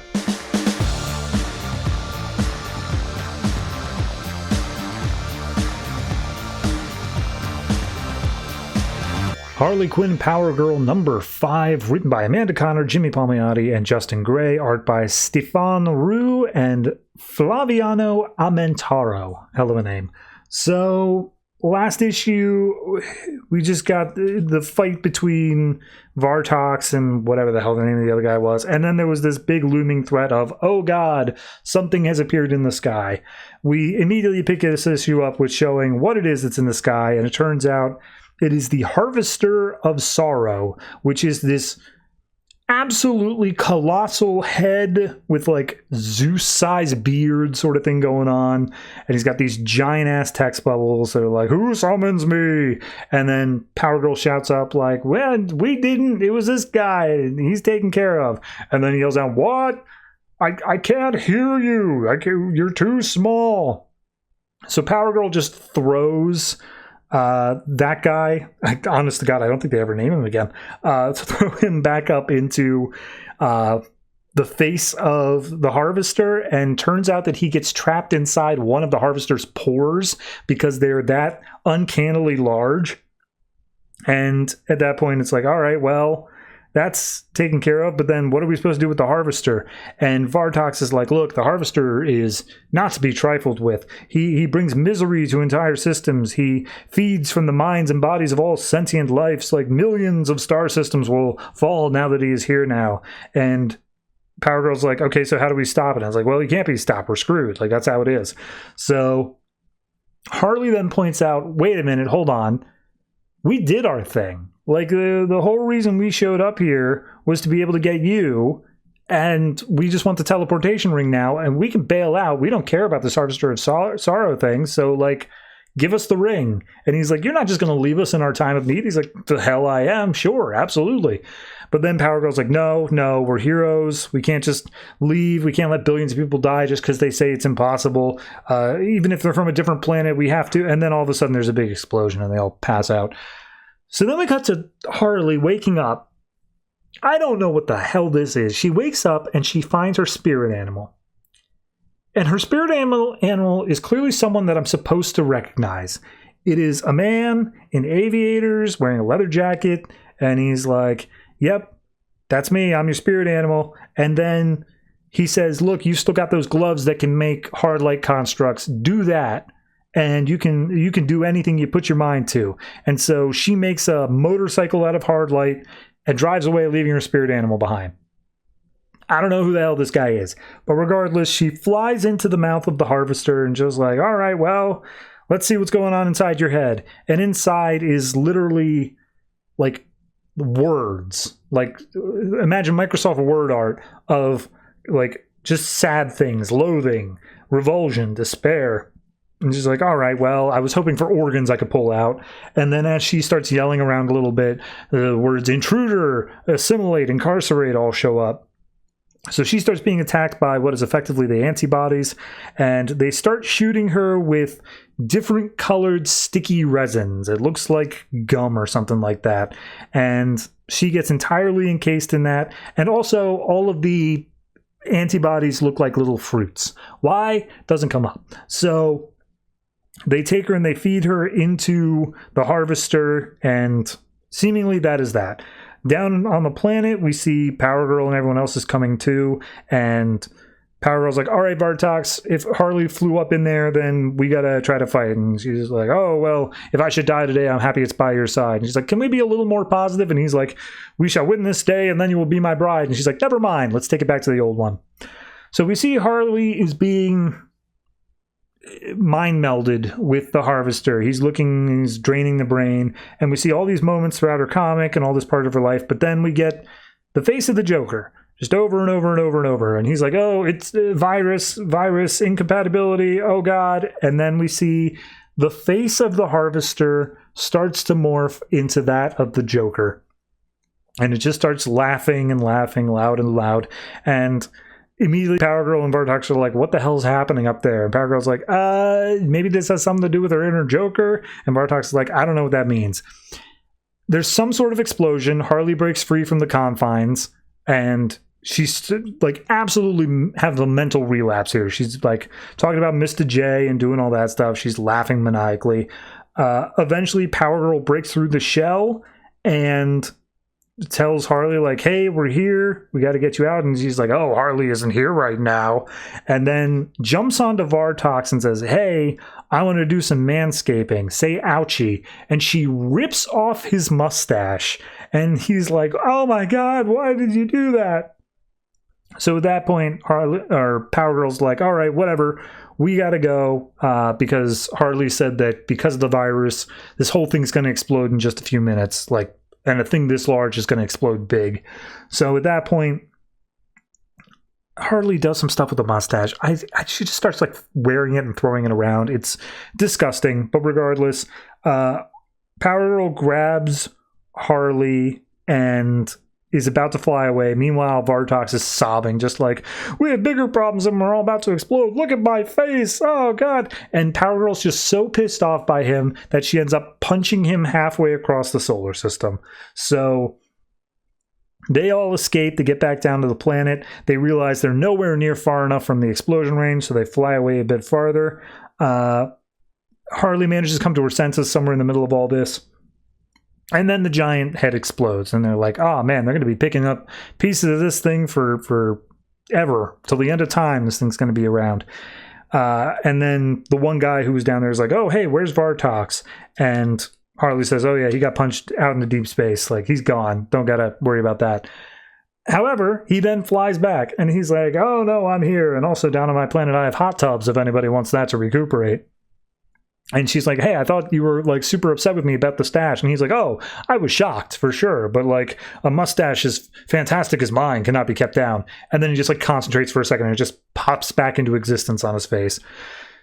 Harley Quinn Power Girl number 5, written by Amanda Connor, Jimmy Palmiotti, and Justin Gray. Art by Stéphane Roux and Flaviano Armentaro. Hell of a name. So, last issue, we just got the fight between Vartox and whatever the hell the name of the other guy was. And then there was this big looming threat of, "Oh God, something has appeared in the sky." We immediately pick this issue up with showing what it is that's in the sky, and it turns out it is the Harvester of Sorrow, which is this absolutely colossal head with like Zeus-sized beard sort of thing going on, and he's got these giant ass text bubbles that are like, "Who summons me?" And then Power Girl shouts up like, "Well, we didn't. It was this guy. He's taken care of." And then he yells out, "What? I can't hear you. You're too small." So Power Girl just throws that guy, honest to God, I don't think they ever name him again, throw him back up into the face of the Harvester, and turns out that he gets trapped inside one of the Harvester's pores because they're that uncannily large. And at that point, it's like, all right, well, that's taken care of, but then what are we supposed to do with the Harvester? And Vartox is like, look, the Harvester is not to be trifled with. He brings misery to entire systems. He feeds from the minds and bodies of all sentient lives. Like millions of star systems will fall now that he is here now. And Power Girl's like, okay, so how do we stop it? And I was like, well, he can't be stopped. We're screwed. Like, that's how it is. So Harley then points out, wait a minute, hold on. We did our thing. Like, the whole reason we showed up here was to be able to get you, and we just want the teleportation ring now, and we can bail out. We don't care about this Harvester of Sorrow thing, so, like, give us the ring. And he's like, you're not just going to leave us in our time of need? He's like, the hell I am. Sure, absolutely. But then Power Girl's like, no, we're heroes. We can't just leave. We can't let billions of people die just because they say it's impossible. Even if they're from a different planet, we have to. And then all of a sudden there's a big explosion and they all pass out. So then we cut to Harley waking up. I don't know what the hell this is. She wakes up and she finds her spirit animal. And her spirit animal is clearly someone that I'm supposed to recognize. It is a man in aviators wearing a leather jacket. And he's like, yep, that's me. I'm your spirit animal. And then he says, look, you've still got those gloves that can make hard light constructs. Do that. And you can do anything you put your mind to. And so she makes a motorcycle out of hard light and drives away, leaving her spirit animal behind. I don't know who the hell this guy is. But regardless, she flies into the mouth of the Harvester and just like, all right, well, let's see what's going on inside your head. And inside is literally like words. Like, imagine Microsoft Word art of like just sad things, loathing, revulsion, despair. And she's like, all right, well, I was hoping for organs I could pull out. And then as she starts yelling around a little bit, the words intruder, assimilate, incarcerate all show up. So she starts being attacked by what is effectively the antibodies, and they start shooting her with different colored sticky resins. It looks like gum or something like that. And she gets entirely encased in that. And also all of the antibodies look like little fruits. Why? Doesn't come up. So they take her and they feed her into the Harvester, and seemingly that is that. Down on the planet, we see Power Girl and everyone else is coming too, and Power Girl's like, all right, Vartox, if Harley flew up in there, then we gotta try to fight. And she's like, oh, well, if I should die today, I'm happy it's by your side. And she's like, can we be a little more positive? And he's like, we shall win this day, and then you will be my bride. And she's like, never mind, let's take it back to the old one. So we see Harley is being mind melded with the Harvester. He's draining the brain, and we see all these moments throughout her comic and all this part of her life, but then we get the face of the Joker just over and over and over and over, and he's like, oh, it's virus incompatibility, oh god. And then we see the face of the Harvester starts to morph into that of the Joker, and it just starts laughing and laughing loud and loud. And immediately Power Girl and Vartox are like, what the hell's happening up there? And Power Girl's like, maybe this has something to do with her inner Joker. And Vartox is like, I don't know what that means. There's some sort of explosion. Harley breaks free from the confines, and she's like absolutely have the mental relapse here. She's like talking about Mr. J and doing all that stuff. She's laughing maniacally. Eventually Power Girl breaks through the shell and tells Harley like, hey, we're here, we got to get you out. And she's like, oh, Harley isn't here right now. And then jumps onto Vartox and says, hey, I want to do some manscaping, say ouchie. And she rips off his mustache, and he's like, oh my god, why did you do that? So at that point, Harley or Power Girl's like, all right, whatever, we gotta go, because Harley said that because of the virus, this whole thing's gonna explode in just a few minutes, like and a thing this large is going to explode big. So at that point, Harley does some stuff with the mustache. She just starts like wearing it and throwing it around. It's disgusting, but regardless, Power Girl grabs Harley and is about to fly away. Meanwhile, Vartox is sobbing, just like, we have bigger problems and we're all about to explode. Look at my face. Oh, God. And Power Girl's just so pissed off by him that she ends up punching him halfway across the solar system. So they all escape to get back down to the planet. They realize they're nowhere near far enough from the explosion range, so they fly away a bit farther. Harley manages to come to her senses somewhere in the middle of all this. And then the giant head explodes, and they're like, oh man, they're going to be picking up pieces of this thing for ever. Till the end of time, this thing's going to be around. And then the one guy who was down there is like, oh, hey, where's Vartox? And Harley says, oh yeah, he got punched out into deep space. Like, he's gone. Don't got to worry about that. However, he then flies back, and he's like, oh no, I'm here. And also down on my planet, I have hot tubs if anybody wants that to recuperate. And she's like, hey, I thought you were like super upset with me about the stash. And he's like, oh, I was shocked for sure. But like a mustache as fantastic as mine cannot be kept down. And then he just like concentrates for a second and it just pops back into existence on his face.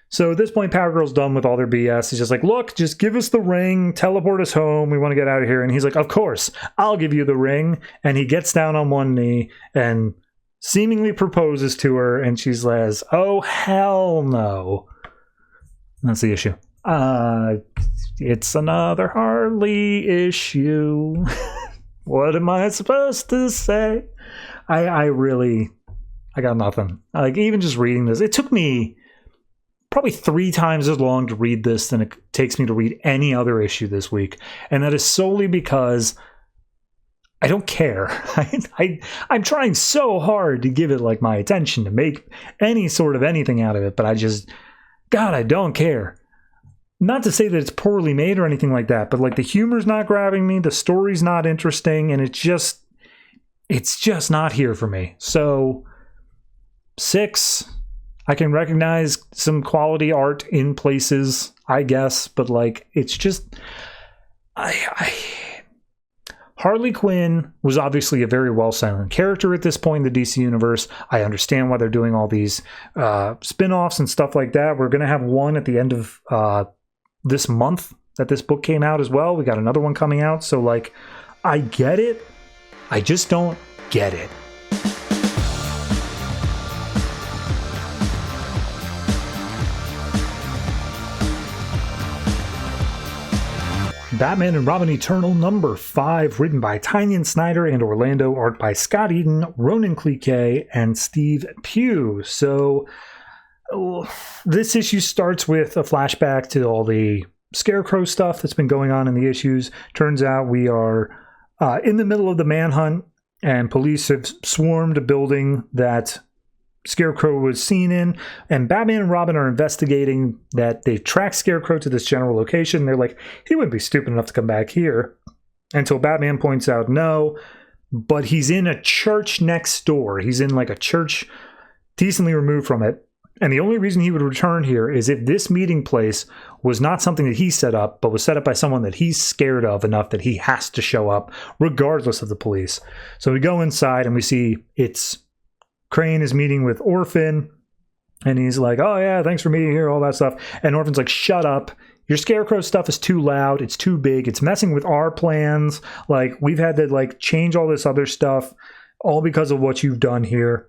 So at this point, Power Girl's done with all their BS. He's just like, look, just give us the ring, teleport us home. We want to get out of here. And he's like, of course, I'll give you the ring. And he gets down on one knee and seemingly proposes to her. And she says, oh, hell no. That's the issue. It's another Harley issue. What am I supposed to say? I got nothing. Like, even just reading this, it took me probably 3 times as long to read this than it takes me to read any other issue this week. And that is solely because I don't care. I'm trying so hard to give it like my attention, to make any sort of anything out of it, but I don't care. Not to say that it's poorly made or anything like that, but like the humor's not grabbing me, the story's not interesting, and it's just not here for me. So 6, I can recognize some quality art in places, I guess, but like it's just Harley Quinn was obviously a very well-known character at this point in the DC universe. I understand why they're doing all these spin-offs and stuff like that. We're going to have one at the end of this month that this book came out as well. We got another one coming out. So, like, I get it. I just don't get it. Batman and Robin Eternal number 5, written by Tynion, Snyder, and Orlando, art by Scott Eaton, Ronan Cliquet, and Steve Pugh. So this issue starts with a flashback to all the Scarecrow stuff that's been going on in the issues. Turns out we are in the middle of the manhunt, and police have swarmed a building that Scarecrow was seen in, and Batman and Robin are investigating that. They've tracked Scarecrow to this general location. They're like, he wouldn't be stupid enough to come back here, until Batman points out no, but he's in a church next door. He's in like a church decently removed from it, and the only reason he would return here is if this meeting place was not something that he set up, but was set up by someone that he's scared of enough that he has to show up regardless of the police. So we go inside and we see it's Crane is meeting with Orphan, and he's like, oh yeah, thanks for meeting here, all that stuff. And Orphan's like, shut up. Your Scarecrow stuff is too loud. It's too big. It's messing with our plans. Like, we've had to like change all this other stuff all because of what you've done here.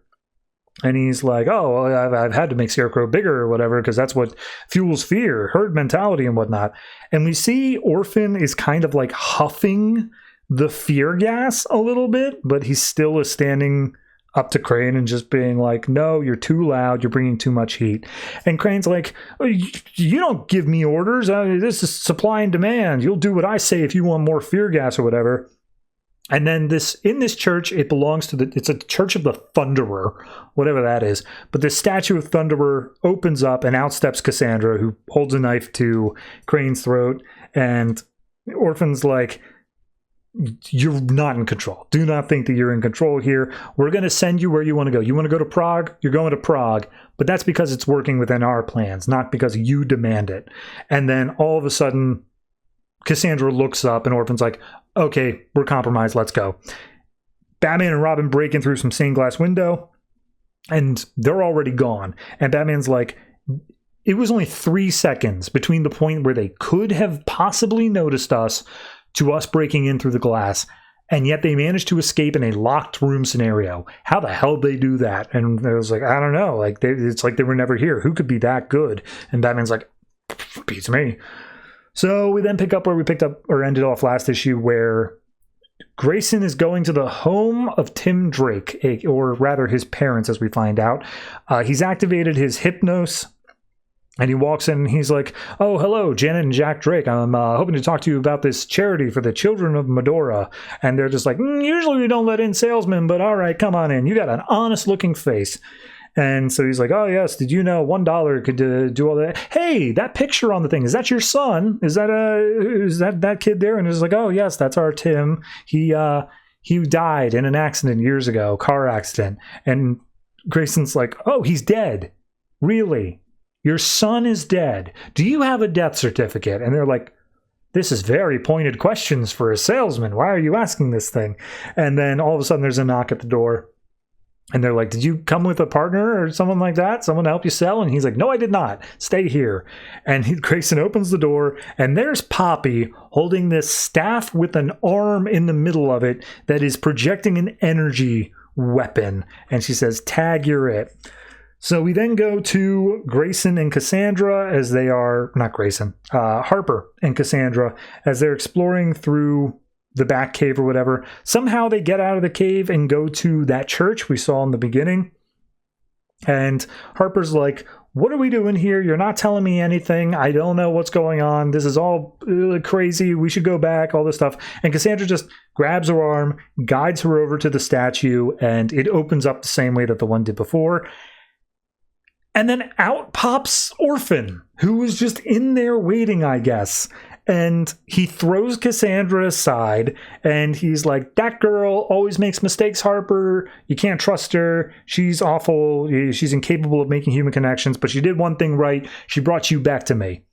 And he's like, oh, well, I've had to make Scarecrow bigger or whatever because that's what fuels fear, herd mentality and whatnot. And we see Orphan is kind of like huffing the fear gas a little bit, but he still is standing up to Crane and just being like, no, you're too loud, you're bringing too much heat. And Crane's like, you don't give me orders, this is supply and demand, you'll do what I say if you want more fear gas or whatever. And then in this church, it belongs to it's a church of the Thunderer, whatever that is. But the statue of Thunderer opens up and out steps Cassandra, who holds a knife to Crane's throat. And Orphan's like, you're not in control. Do not think that you're in control here. We're going to send you where you want to go. You want to go to Prague? You're going to Prague. But that's because it's working within our plans, not because you demand it. And then all of a sudden, Cassandra looks up and Orphan's like, okay, we're compromised, let's go. Batman and Robin break in through some stained glass window, and they're already gone. And Batman's like, it was only 3 seconds between the point where they could have possibly noticed us to us breaking in through the glass, and yet they managed to escape in a locked room scenario. How the hell did they do that? And I was like, I don't know. Like it's like they were never here. Who could be that good? And Batman's like, beats me. So we then pick up where we picked up or ended off last issue, where Grayson is going to the home of Tim Drake, or rather his parents, as we find out. He's activated his Hypnos, and he walks in and he's like, oh, hello, Janet and Jack Drake. I'm hoping to talk to you about this charity for the children of Medora. And they're just like, usually we don't let in salesmen, but all right, come on in. You got an honest looking face. And so he's like, oh, yes, did you know $1 could do all that? Hey, that picture on the thing, is that your son? Is that kid there? And it's like, oh, yes, that's our Tim. He died in an accident years ago, car accident. And Grayson's like, oh, he's dead. Really? Your son is dead. Do you have a death certificate? And they're like, this is very pointed questions for a salesman. Why are you asking this thing? And then all of a sudden there's a knock at the door. And they're like, did you come with a partner or someone like that? Someone to help you sell? And he's like, no, I did not. Stay here. And Grayson opens the door, and there's Poppy holding this staff with an arm in the middle of it that is projecting an energy weapon. And she says, tag, you're it. So we then go to Grayson and Cassandra as they are, not Grayson, Harper and Cassandra as they're exploring through the back cave or whatever. Somehow they get out of the cave and go to that church we saw in the beginning. And Harper's like, what are we doing here? You're not telling me anything. I don't know what's going on. This is all crazy. We should go back, all this stuff. And Cassandra just grabs her arm, guides her over to the statue, and it opens up the same way that the one did before. And then out pops Orphan, who was just in there waiting, I guess. And he throws Cassandra aside, and he's like, that girl always makes mistakes, Harper. You can't trust her. She's awful. She's incapable of making human connections, but she did one thing right. She brought you back to me.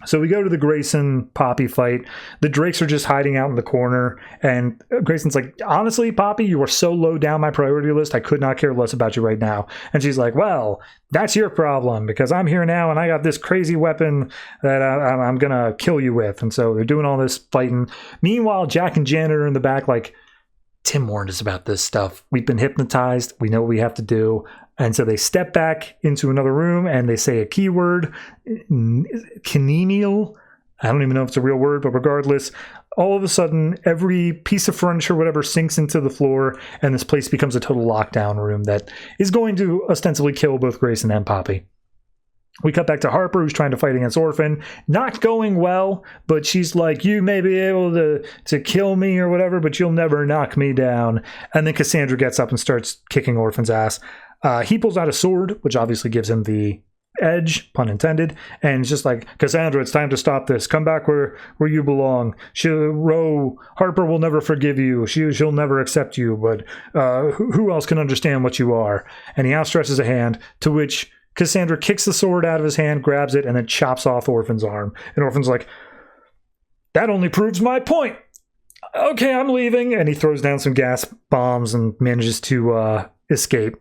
So we go to the Grayson-Poppy fight. The Drakes are just hiding out in the corner, and Grayson's like, honestly, Poppy, you are so low down my priority list, I could not care less about you right now. And she's like, well, that's your problem, because I'm here now, and I got this crazy weapon that I'm going to kill you with. And so they're doing all this fighting. Meanwhile, Jack and Janet are in the back like, Tim warned us about this stuff. We've been hypnotized. We know what we have to do. And so they step back into another room and they say a keyword, kinenial. I don't even know if it's a real word, but regardless, all of a sudden, every piece of furniture, whatever, sinks into the floor, and this place becomes a total lockdown room that is going to ostensibly kill both Grayson and Poppy. We cut back to Harper, who's trying to fight against Orphan. Not going well, but she's like, you may be able to kill me or whatever, but you'll never knock me down. And then Cassandra gets up and starts kicking Orphan's ass. He pulls out a sword, which obviously gives him the edge, pun intended, and it's just like, Cassandra, it's time to stop this. Come back where you belong. Harper will never forgive you. She'll never accept you, but who else can understand what you are? And he outstretches a hand, to which Cassandra kicks the sword out of his hand, grabs it, and then chops off Orphan's arm. And Orphan's like, that only proves my point. Okay, I'm leaving. And he throws down some gas bombs and manages to escape.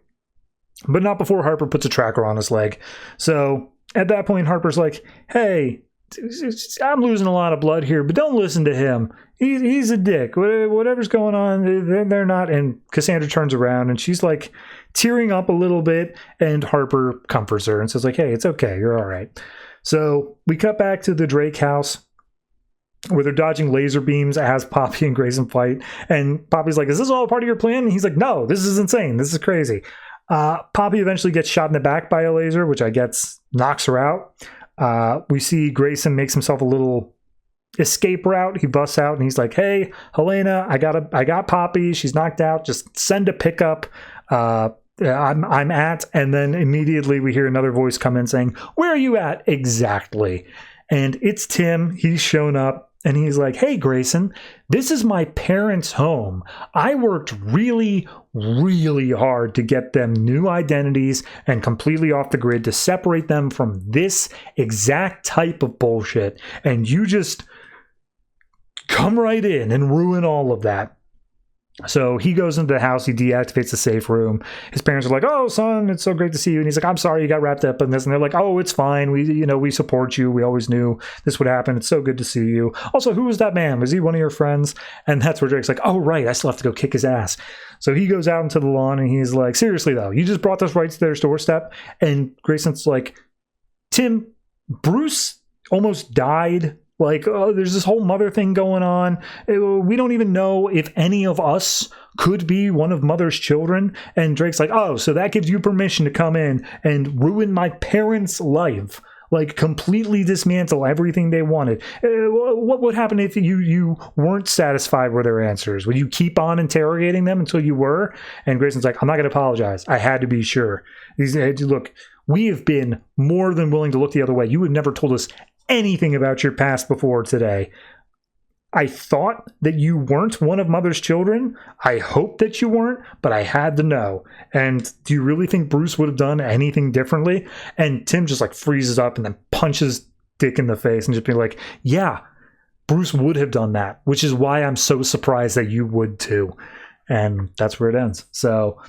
But not before Harper puts a tracker on his leg. So at that point, Harper's like, hey, I'm losing a lot of blood here, but don't listen to him. He's a dick. Whatever's going on, they're not. And Cassandra turns around and she's like tearing up a little bit, and Harper comforts her and says like, hey, it's okay. You're all right. So we cut back to the Drake house where they're dodging laser beams as Poppy and Grayson fight. And Poppy's like, is this all part of your plan? And he's like, no, this is insane. This is crazy. Poppy eventually gets shot in the back by a laser, which I guess knocks her out. We see Grayson makes himself a little escape route. He busts out and he's like, hey, Helena, I got Poppy. She's knocked out. Just send a pickup. I'm at. And then immediately we hear another voice come in saying, where are you at exactly? And it's Tim. He's shown up. And he's like, hey, Grayson, this is my parents' home. I worked really, really hard to get them new identities and completely off the grid to separate them from this exact type of bullshit. And you just come right in and ruin all of that. So he goes into the house, he deactivates the safe room. His parents are like, oh, son, it's so great to see you. And he's like, I'm sorry you got wrapped up in this. And they're like, oh, it's fine. We support you. We always knew this would happen. It's so good to see you. Also, who was that man? Was he one of your friends? And that's where Drake's like, oh, right, I still have to go kick his ass. So he goes out into the lawn and he's like, seriously, though, you just brought this right to their doorstep. And Grayson's like, Tim, Bruce almost died. Like, oh, there's this whole Mother thing going on. We don't even know if any of us could be one of Mother's children. And Drake's like, oh, so that gives you permission to come in and ruin my parents' life. Like, completely dismantle everything they wanted. What would happen if you weren't satisfied with their answers? Would you keep on interrogating them until you were? And Grayson's like, I'm not going to apologize. I had to be sure. He's like, look, we have been more than willing to look the other way. You have never told us anything about your past before today. I thought that you weren't one of Mother's children. I hope that you weren't, but I had to know. And do you really think Bruce would have done anything differently? And Tim just like freezes up and then punches Dick in the face and just be like, yeah, Bruce would have done that, which is why I'm so surprised that you would too. And that's where it ends. So,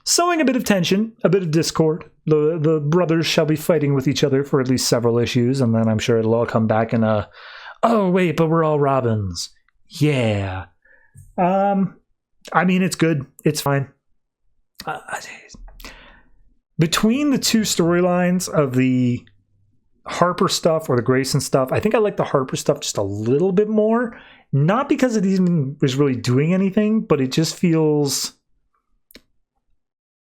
sowing a bit of tension, a bit of discord. The brothers shall be fighting with each other for at least several issues, and then I'm sure it'll all come back in a, oh, wait, but we're all Robins. Yeah. I mean, it's good. It's fine. Between the two storylines of the Harper stuff or the Grayson stuff, I think I like the Harper stuff just a little bit more. Not because it even is really doing anything, but it just feels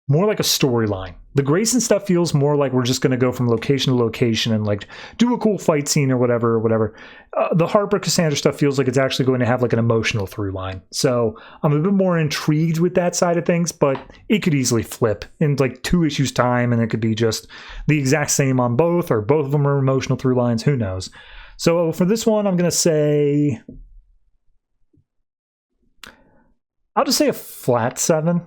more like a storyline. The Grayson stuff feels more like we're just going to go from location to location and like do a cool fight scene or whatever. The Harper Cassandra stuff feels like it's actually going to have like an emotional through line. So I'm a bit more intrigued with that side of things, but it could easily flip in like 2 issues time, and it could be just the exact same on both, or both of them are emotional through lines. Who knows? So for this one, I'm going to say, I'll just say a flat 7.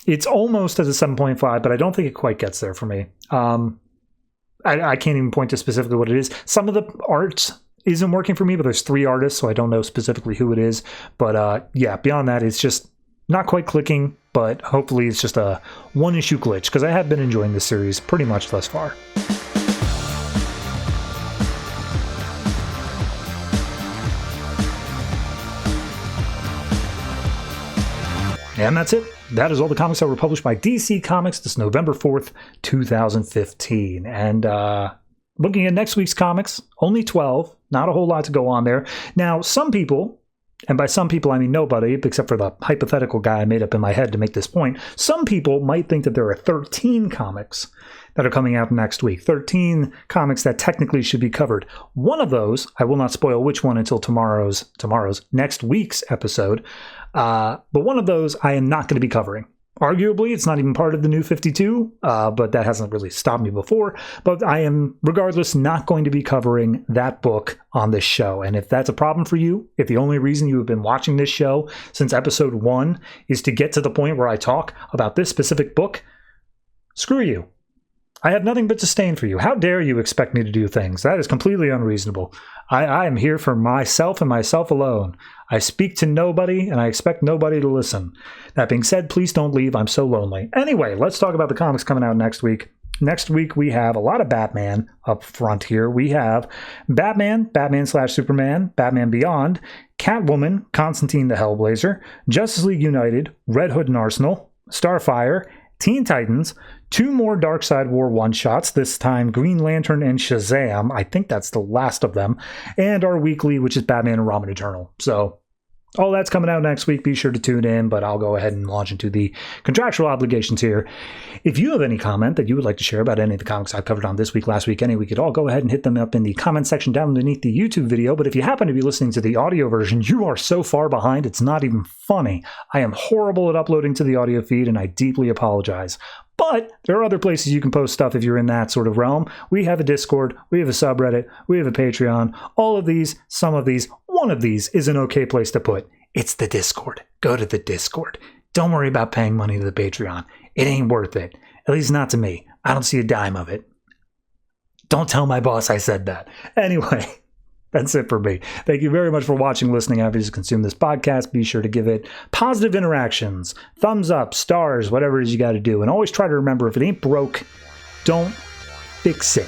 It's almost as a 7.5, but I don't think it quite gets there for me. I can't even point to specifically what it is. Some of the art isn't working for me, but there's 3 artists, so I don't know specifically who it is. But yeah, beyond that, it's just not quite clicking, but hopefully it's just a 1-issue glitch, because I have been enjoying this series pretty much thus far. And that's it. That is all the comics that were published by DC Comics this November 4th, 2015. And looking at next week's comics, only 12. Not a whole lot to go on there. Now, some people, and by some people I mean nobody, except for the hypothetical guy I made up in my head to make this point, some people might think that there are 13 comics that are coming out next week. 13 comics that technically should be covered. One of those, I will not spoil which one until tomorrow's next week's episode, but one of those I am not going to be covering. Arguably, it's not even part of the new 52, but that hasn't really stopped me before. But I am, regardless, not going to be covering that book on this show. And if that's a problem for you, if the only reason you have been watching this show since episode 1 is to get to the point where I talk about this specific book, screw you. I have nothing but disdain for you. How dare you expect me to do things? That is completely unreasonable. I am here for myself and myself alone. I speak to nobody, and I expect nobody to listen. That being said, please don't leave. I'm so lonely. Anyway, let's talk about the comics coming out next week. Next week, we have a lot of Batman up front here. We have Batman, Batman/Superman, Batman Beyond, Catwoman, Constantine the Hellblazer, Justice League United, Red Hood and Arsenal, Starfire, Teen Titans, 2 more Darkseid War one-shots, this time Green Lantern and Shazam. I think that's the last of them. And our weekly, which is Batman and Robin Eternal. So all that's coming out next week. Be sure to tune in, but I'll go ahead and launch into the contractual obligations here. If you have any comment that you would like to share about any of the comics I've covered on this week, last week, any week at all, go ahead and hit them up in the comment section down underneath the YouTube video. But if you happen to be listening to the audio version, you are so far behind, it's not even funny. I am horrible at uploading to the audio feed, and I deeply apologize. But there are other places you can post stuff if you're in that sort of realm. We have a Discord, we have a subreddit, we have a Patreon. All of these, some of these, one of these is an okay place to put. It's the Discord. Go to the Discord. Don't worry about paying money to the Patreon. It ain't worth it. At least not to me. I don't see a dime of it. Don't tell my boss I said that. Anyway, That's it for me. Thank you very much for watching, listening, however you consume this podcast. Be sure to give it positive interactions, thumbs up, stars, whatever it is you got to do. And always try to remember, if it ain't broke, don't fix it.